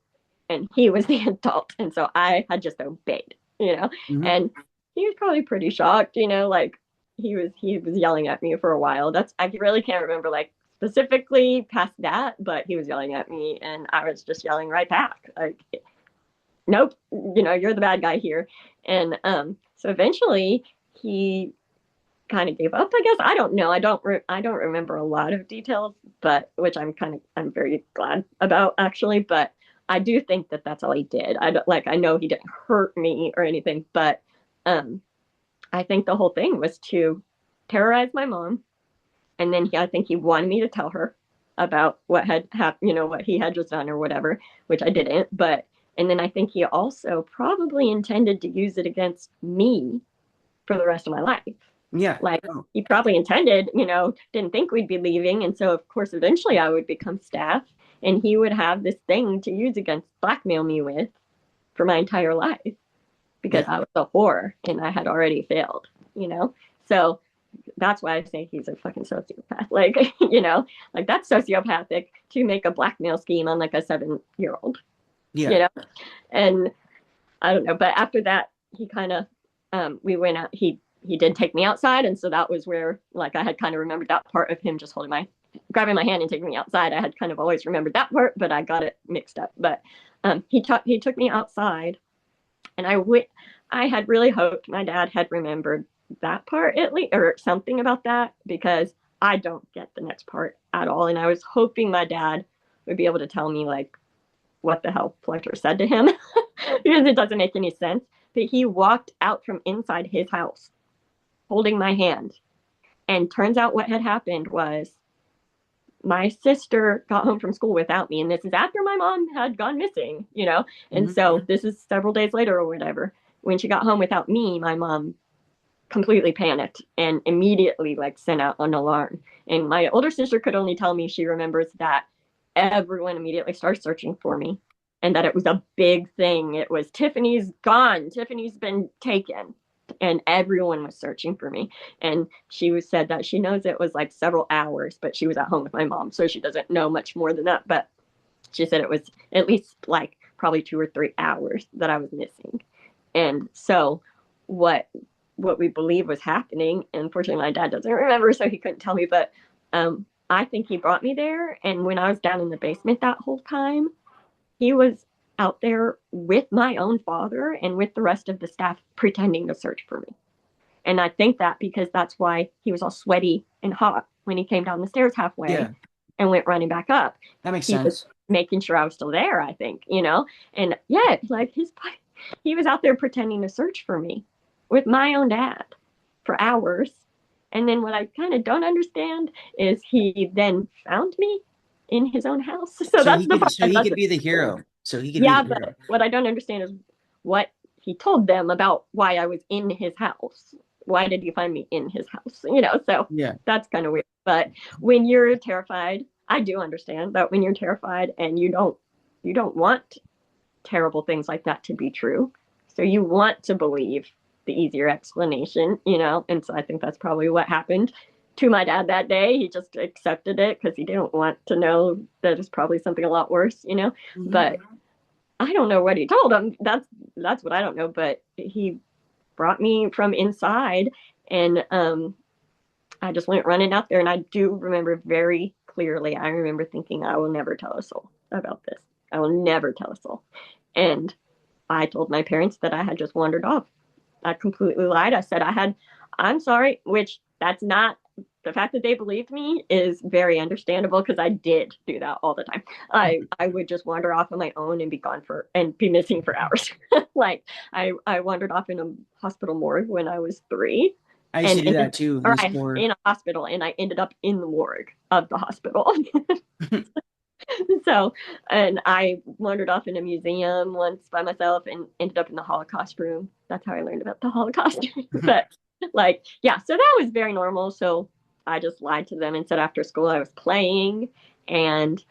and he was the adult. And so I had just obeyed.
Hmm.
And he was probably pretty shocked, like he was yelling at me for a while. I really can't remember like specifically past that, but he was yelling at me and I was just yelling right back. Like, nope, you're the bad guy here. And so eventually he kind of gave up, I guess. I don't know. I don't remember a lot of details, but which I'm very glad about actually, but I do think that that's all he did. I know he didn't hurt me or anything, but um I think the whole thing was to terrorize my mom, and then I think he wanted me to tell her about what had happened, what he had just done or whatever, which I didn't. But and then I think he also probably intended to use it against me for the rest of my life.
Yeah.
Like
Oh,
he probably intended, didn't think we'd be leaving, and so of course eventually I would become staff, and he would have this thing to use against blackmail me with for my entire life because
yeah.
I was a whore and I had already failed. So that's why I say he's a fucking sociopath. Like, like that's sociopathic to make a blackmail scheme on like a 7-year old, you
Yeah.
know? And I don't know. But after that, he kind of, we went out, he did take me outside. And so that was where like I had kind of remembered that part of him just grabbing my hand and taking me outside. I had kind of always remembered that part, but I got it mixed up. But he took me outside and I had really hoped my dad had remembered that part at least, or something about that, because I don't get the next part at all. And I was hoping my dad would be able to tell me like what the hell Fletcher said to him because it doesn't make any sense. But he walked out from inside his house holding my hand. And turns out what had happened was my sister got home from school without me. And this is after my mom had gone missing. And
Hmm.
so this is several days later or whatever. When she got home without me, my mom completely panicked and immediately like sent out an alarm. And my older sister could only tell me she remembers that everyone immediately started searching for me and that it was a big thing. It was Tiffany's gone. Tiffany's been taken. And everyone was searching for me. And said that she knows it was like several hours, but she was at home with my mom. So she doesn't know much more than that. But she said it was at least like probably 2 or 3 hours that I was missing. And so what we believe was happening, unfortunately my dad doesn't remember, so he couldn't tell me, but I think he brought me there. And when I was down in the basement that whole time, he was out there with my own father and with the rest of the staff pretending to search for me. And I think that because that's why he was all sweaty and hot when he came down the stairs halfway
Yeah,
and went running back up.
that makes
He was
sense.
making sure I was still there, I think, you know? And yeah, like he was out there pretending to search for me with my own dad for hours. And then what I kind of don't understand is he then found me in his own house. So
So
that's
he
the
could
part
so
that
he could
doesn't
be the
make sense.
hero. So he could be
Yeah,
the
but
hero.
what I don't understand is what he told them about why I was in his house. Why did you find me in his house? You know, so
Yeah.
that's kind of weird. But when you're terrified, I do understand that when you're terrified and you don't want terrible things like that to be true. So you want to believe the easier explanation, you know? And so I think that's probably what happened to my dad that day. He just accepted it because he didn't want to know that it's probably something a lot worse, you know?
Mhm.
But I don't know what he told him. That's what I don't know. But he brought me from inside, and I just went running out there. And I do remember very clearly. I remember thinking, I will never tell a soul about this. I will never tell a soul. And I told my parents that I had just wandered off. I completely lied. I said I'm sorry, which that's not the fact that they believed me is very understandable because I did do that all the time. I would just wander off on my own and be gone for and be missing for hours. Like I wandered off in a hospital morgue when I was 3
I used to
and
do
ended
that too
or
in
I
sport.
in a hospital and I ended up in the morgue of the hospital. So, and I wandered off in a museum once by myself and ended up in the Holocaust room. That's how I learned about the Holocaust. But like, yeah, so that was very normal. So I just lied to them and said after school I was playing and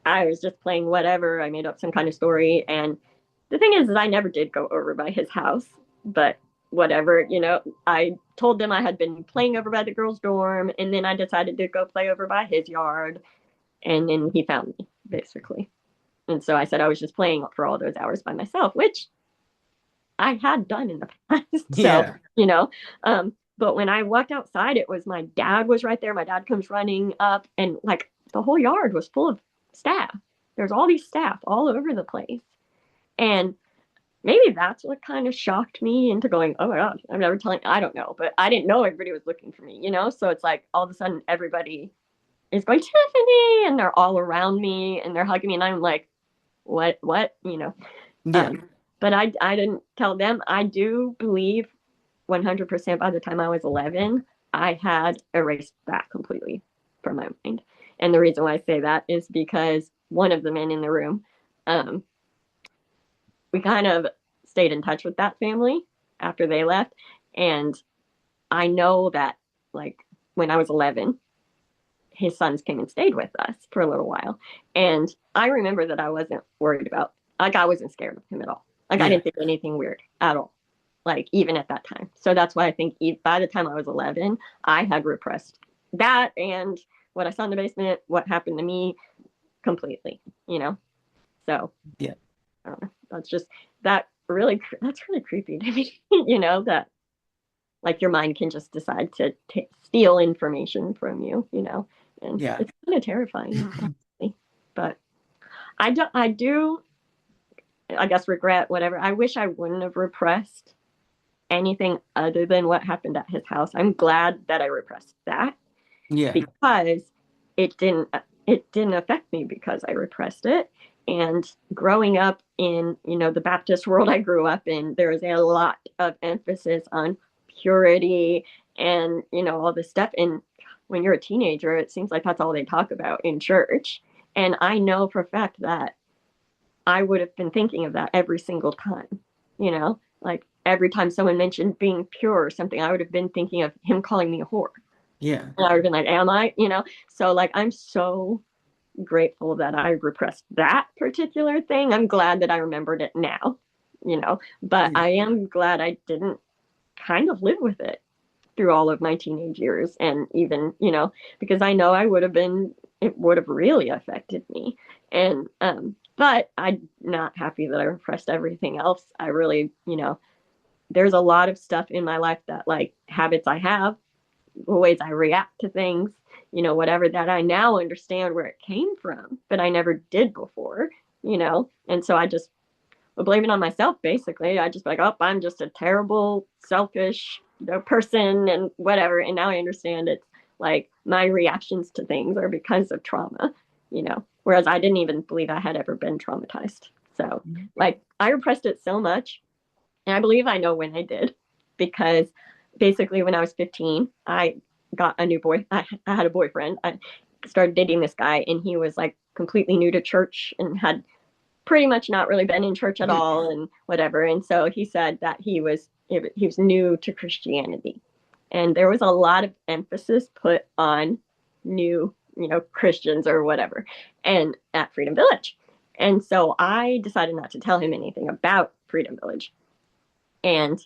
I was just playing whatever. I made up some kind of story. And the thing is I never did go over by his house, but whatever, you know, I told them I had been playing over by the girls' dorm and then I decided to go play over by his yard and then he found me basically. And so I said I was just playing for all those hours by myself, which I had done in the past. So,
Yeah.
you know, but when I walked outside, it was my dad was right there. My dad comes running up, and like the whole yard was full of staff. There's all these staff all over the place. And maybe that's what kind of shocked me into going, oh my God, I'm never telling, I don't know, but I didn't know everybody was looking for me, you know? So it's like all of a sudden everybody is going, Tiffany, and they're all around me and they're hugging me. And I'm like, what, you know?
Yeah.
Um, but I didn't tell them. I do believe 100% by the time I was 11, I had erased that completely from my mind. And the reason why I say that is because one of the men in the room, um, we kind of stayed in touch with that family after they left. And I know that, like, when I was 11, his sons came and stayed with us for a little while. And I remember that I wasn't worried about, like, I wasn't scared of him at all. Like, I
Yeah.
didn't think anything weird at all, like, even at that time. So that's why I think by the time I was 11, I had repressed that and what I saw in the basement, what happened to me completely, you know? So
Yeah.
I don't know. That's just, that's really creepy to me, you know, that like your mind can just decide to steal information from you, you know, and
Yeah.
it's kind of terrifying, honestly. But I do, I guess, regret whatever. I wish I wouldn't have repressed anything other than what happened at his house. I'm glad that I repressed that
Yeah.
because it didn't it didn't affect me because I repressed it. And growing up in, you know, the Baptist world I grew up in, there is a lot of emphasis on purity and, you know, all this stuff. And when you're a teenager, it seems like that's all they talk about in church. And I know for a fact that I would have been thinking of that every single time, you know, like every time someone mentioned being pure or something, I would have been thinking of him calling me a whore.
Yeah.
And I would have been like, am I? You know? So like I'm so grateful that I repressed that particular thing. I'm glad that I remembered it now, you know, but
Yeah.
I am glad I didn't kind of live with it through all of my teenage years and even, you know, because I know I would have been it would have really affected me. And but I'm not happy that I repressed everything else. I really, you know, there's a lot of stuff in my life that like habits I have, ways I react to things, you know, whatever that I now understand where it came from, but I never did before. And so I just would blame it on myself, basically. I just like, oh, I'm just a terrible, selfish, person and whatever. And now I understand it's like my reactions to things are because of trauma. Whereas I didn't even believe I had ever been traumatized. So, like, I repressed it so much. And I believe I know when I did, because basically when I was 15, I got a new boy. I had a boyfriend. I started dating this guy, and he was like completely new to church and had pretty much not really been in church at all and whatever. And so he said that he was new to Christianity. And there was a lot of emphasis put on new, Christians or whatever, and at Freedom Village. And so I decided not to tell him anything about Freedom Village. And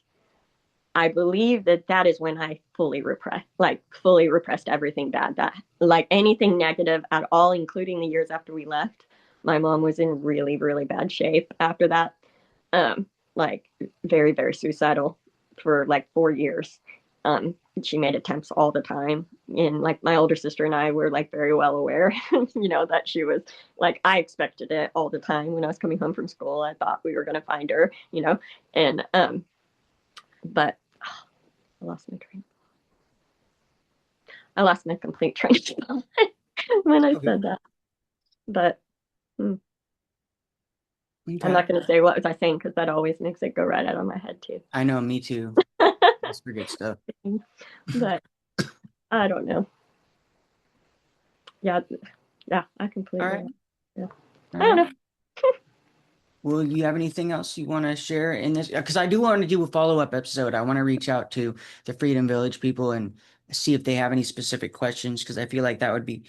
I believe that that is when I fully repressed everything bad, that like anything negative at all, including the years after we left. My mom was in really, really bad shape after that. Like very, very suicidal for like 4 years. She made attempts all the time. And like my older sister and I were like very well aware, that she was like, I expected it all the time when I was coming home from school. I thought we were going to find her. And, but I lost my train. I lost my complete train of thought when I
Okay.
said that. But I'm
Okay.
not going to say what was I saying, because that always makes it go right out of my head too.
I know, me too. Let's forget stuff.
But I don't know. Yeah, yeah, I
All
completely.
right.
Yeah,
All
I don't
right.
know.
Well, you have anything else you want to share in this? Because I do want to do a follow-up episode. I want to reach out to the Freedom Village people and see if they have any specific questions, because I feel like that would be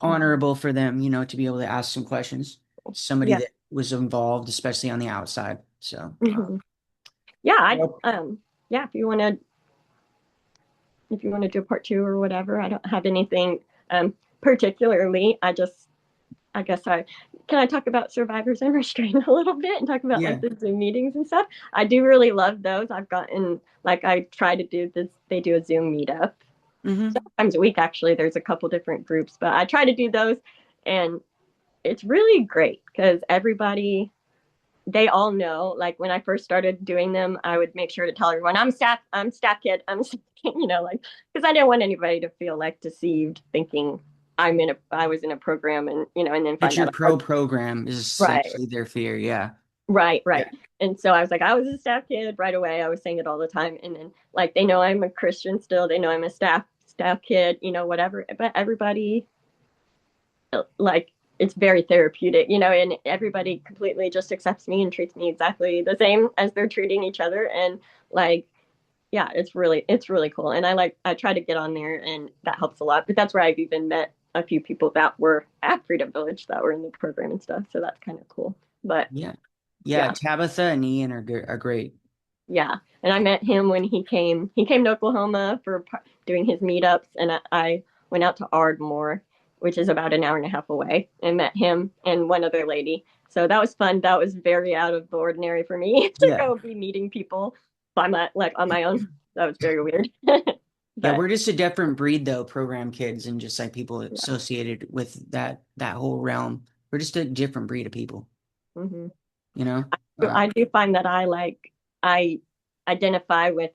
honorable for them, to be able to ask some questions. Somebody
Yeah.
that was involved, especially on the outside. So,
Yeah, I
well,
yeah, if you want to do a part two or whatever, I don't have anything particularly. I guess I talk about survivors and restraint a little bit and talk about like
yeah.
the Zoom meetings and stuff. I do really love those. I've gotten like I try to do this. They do a Zoom meetup
Hmm.
times a week. Actually, there's a couple different groups, but I try to do those, and it's really great because everybody, they all know. Like when I first started doing them, I would make sure to tell everyone, I'm staff kid, I'm staff kid, like because I didn't want anybody to feel like deceived, thinking I was in a program, and and then
That
find
your
out I was.
program is
Right,
essentially their fear. Yeah.
right,
Yeah.
right. And so I was like, I was a staff kid right away. I was saying it all the time, and then like they know I'm a Christian still. They know I'm a staff kid, whatever. But everybody, like, it's very therapeutic, and everybody completely just accepts me and treats me exactly the same as they're treating each other. And like, yeah, it's really cool. And I try to get on there, and that helps a lot. But that's where I've even met a few people that were at Freedom Village that were in the program and stuff. So that's kind of cool. But
Yeah. Yeah.
yeah,
Tabitha and Ian are great.
yeah. And I met him when he came. He came to Oklahoma for doing his meetups, and I went out to Ardmore, which is about an hour and a half away, and met him and one other lady. So that was fun. That was very out of the ordinary for me to
Yeah.
go be meeting people on my own. That was very weird.
Yeah,
But
we're just a different breed though, program kids and just like people
yeah.
associated with that whole realm. We're just a different breed of people,
Hmm.
you know?
I do find that I identify with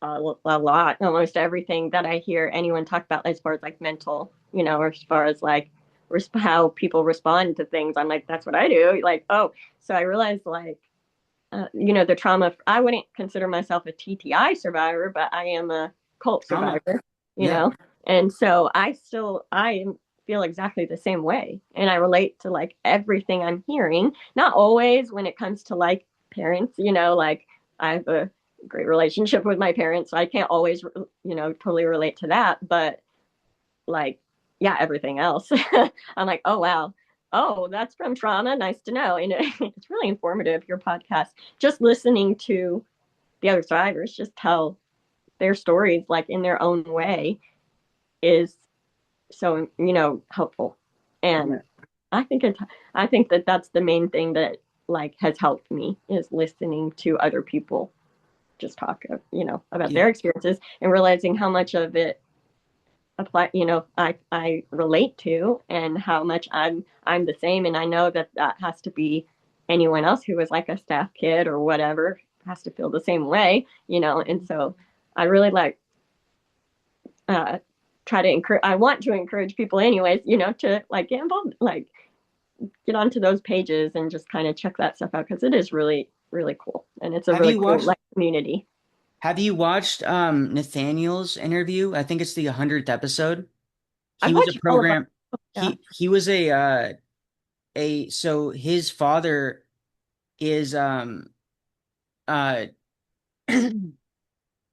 a lot, almost everything that I hear anyone talk about as far as like mental, or as far as like how people respond to things. I'm like, that's what I do. Like, oh, so I realized like, the trauma. I wouldn't consider myself a TTI survivor, but I am a cult
Trauma.
survivor, you
Yeah.
know, and so I feel exactly the same way, and I relate to like everything I'm hearing. Not always when it comes to like parents, like I have a great relationship with my parents, so I can't always, totally relate to that, but like, yeah, everything else. I'm like, oh wow, oh, that's from trauma, nice to know. And it's really informative, your podcast. Just listening to the other survivors just tell their stories like in their own way is so, helpful. And
Yeah.
I think that that's the main thing that like has helped me, is listening to other people just talk, about
Yeah.
their experiences, and realizing how much of it apply, I relate to, and how much I'm the same. And I know that that has to be anyone else who was like a staff kid or whatever has to feel the same way, and so I really like uh try to encourage, I want to encourage people anyways, to like get involved, like get onto those pages and just kind of check that stuff out because it is really, really cool. And it's a
Have
really
you
cool
watched
like community.
have you watched Nathaniel's interview? I think it's the 100th episode. He
I've
was a
watched all of them.
program
Yeah.
he was a so his father is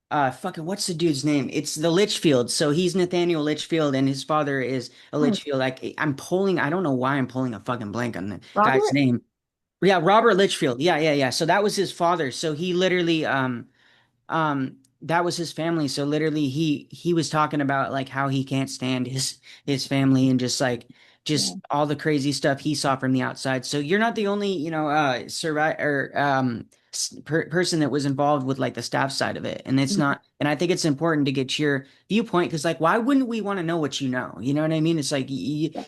uh fucking what's the dude's name? It's the Litchfield. So he's Nathaniel Litchfield and his father is a
Oh,
Litchfield. Like I don't know why I'm pulling a fucking blank on the guy's
Robert?
name. Yeah, Robert Litchfield. Yeah, yeah, yeah. So that was his father. So he literally that was his family. So literally he was talking about like how he can't stand his family and just like
Yeah.
just all the crazy stuff he saw from the outside. So you're not the only, survivor or person that was involved with like the staff side of it. And it's not, and I think it's important to get your viewpoint because like why wouldn't we want to know what you know? You know what I mean? It's like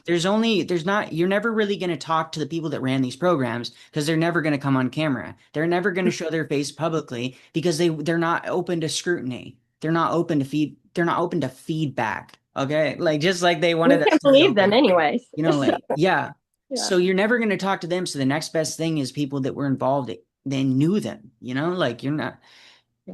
there's not, you're never really going to talk to the people that ran these programs because they're never going to come on camera. They're never going to show their face publicly because they're not open to scrutiny. They're not open to feedback. Okay? Like just like they
We
wanted us
can't
to be
believe them
open.
anyways. So,
Like yeah.
yeah.
So you're never going to talk to them. So the next best thing is people that were involved they knew them, like you're not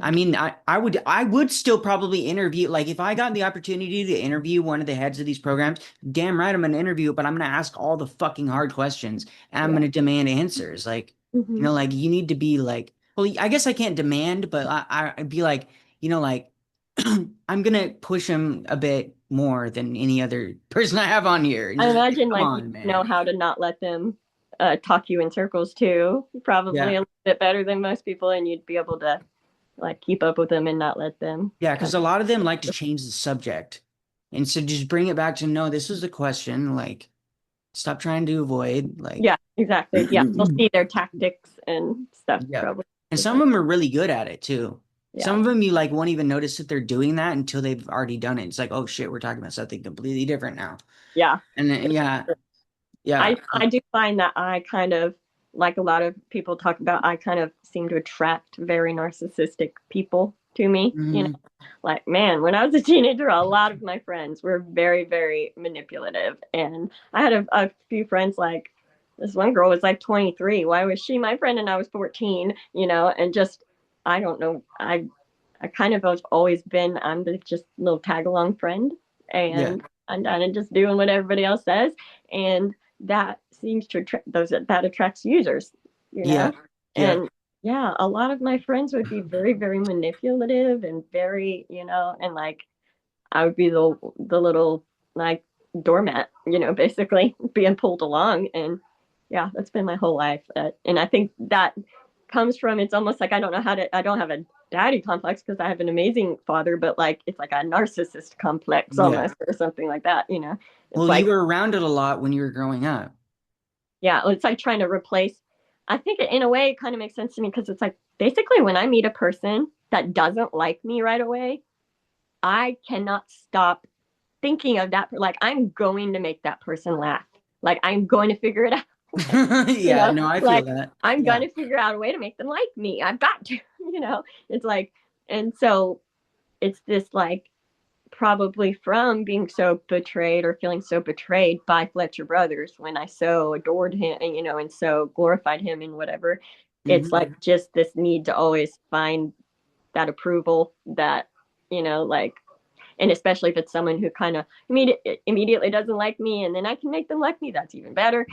I
Yeah.
mean, I would still probably interview like if I got the opportunity to interview one of the heads of these programs, damn right I'm gonna interview, but I'm gonna ask all the fucking hard questions and I'm
Yeah.
gonna demand answers. Like,
Hmm.
like you need to be like, well, I guess I can't demand, but I'd be like, like I'm gonna push him a bit more than any other person I have on here.
I
Just
imagine
come
like you
on,
know
man.
how to not let them talk you in circles too, probably
Yeah.
a little bit better than most people, and you'd be able to like keep up with them and not let them
Yeah,
kind
because a lot of them like to change the subject. And so just bring it back to no, this is a question. Like, stop trying to avoid. Like,
Yeah, exactly. Yeah, we'll see their tactics and stuff
yeah.
probably.
And
It's
some
like,
of them are really good at it too.
yeah,
Some of them you like won't even notice that they're doing that until they've already done it. It's like, oh shit, we're talking about something completely different now.
yeah.
And then, yeah, yeah.
I do find that I kind of, like a lot of people talk about, I kind of seem to attract very narcissistic people to me.
Mhm.
Like, man, when I was a teenager, a lot of my friends were very, very manipulative. And I had a few friends like, this one girl was like 23. Why was she my friend and I was 14? And just, I don't know. I kind of have always been, I'm the just little tag along friend,
Yeah,
and I'm kind of just doing what everybody else says. And that seems to attract those, that attracts users, you
yeah,
know?
yeah,
And yeah, a lot of my friends would be very, very manipulative and very, and like I would be the little like doormat, basically being pulled along. And yeah, that's been my whole life. And I think that comes from, it's almost like I don't have a daddy complex because I have an amazing father, but like it's like a narcissist complex
yeah.
almost or something like that. It's
Well, you
like,
were around it a lot when you were growing up.
yeah, it's like trying to replace. I think in a way it kind of makes sense to me because it's like basically when I meet a person that doesn't like me right away, I cannot stop thinking of that. Like I'm going to make that person laugh. Like I'm going to figure it out.
Yeah, no, I feel
Like
that.
I'm
Yeah.
gonna figure out a way to make them like me. I've got to, it's like, and so it's this like probably from being so betrayed or feeling so betrayed by Fletcher Brothers when I so adored him and and so glorified him and whatever. It's
Hmm.
like just this need to always find that approval that, like, and especially if it's someone who kind of immediately doesn't like me and then I can make them like me, that's even better.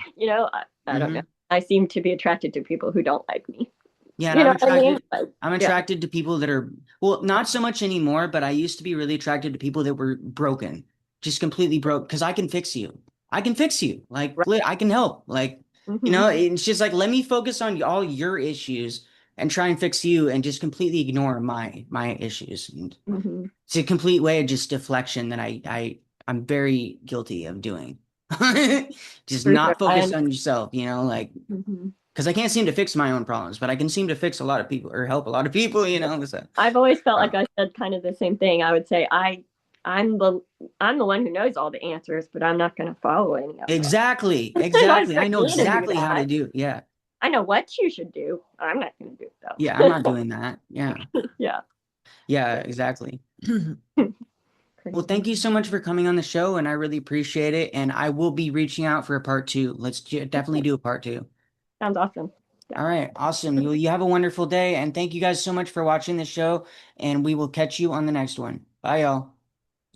I don't know.
Hmm.
I seem to be attracted to people who don't like me.
Yeah, and
You know what I mean? Like,
I'm
yeah,
attracted to people that are, well, not so much anymore, but I used to be really attracted to people that were broken, just completely broke, because I can fix you. I can fix you. Like,
right.
I can help. Like,
Hmm.
it's just like, let me focus on all your issues and try and fix you and just completely ignore my issues. And
Hmm.
it's a complete way of just deflection that I'm very guilty of doing. Just
For sure.
not focus on yourself, like
Hmm.
because I can't seem to fix my own problems, but I can seem to fix a lot of people or help a lot of people. So,
I've always felt
uh,
like I said kind of the same thing. I would say I I'm the I'm the one who knows all the answers, but I'm not going to follow any of them.
Exactly.
Don't
Exactly. I
expect
know
me to do
exactly how to
that.
do. Yeah.
I know what you should do. I'm not going to do
Yeah. I'm
it
not doing that. Yeah.
though. Yeah.
Yeah. Exactly. Well,
Crazy.
thank you so much for coming on the show, and I really appreciate it. And I will be reaching out for a part two. Let's definitely do a part two.
Sounds awesome. Yeah.
All right. Awesome. You have a wonderful day. And thank you guys so much for watching the show. And we will catch you on the next one. Bye, y'all.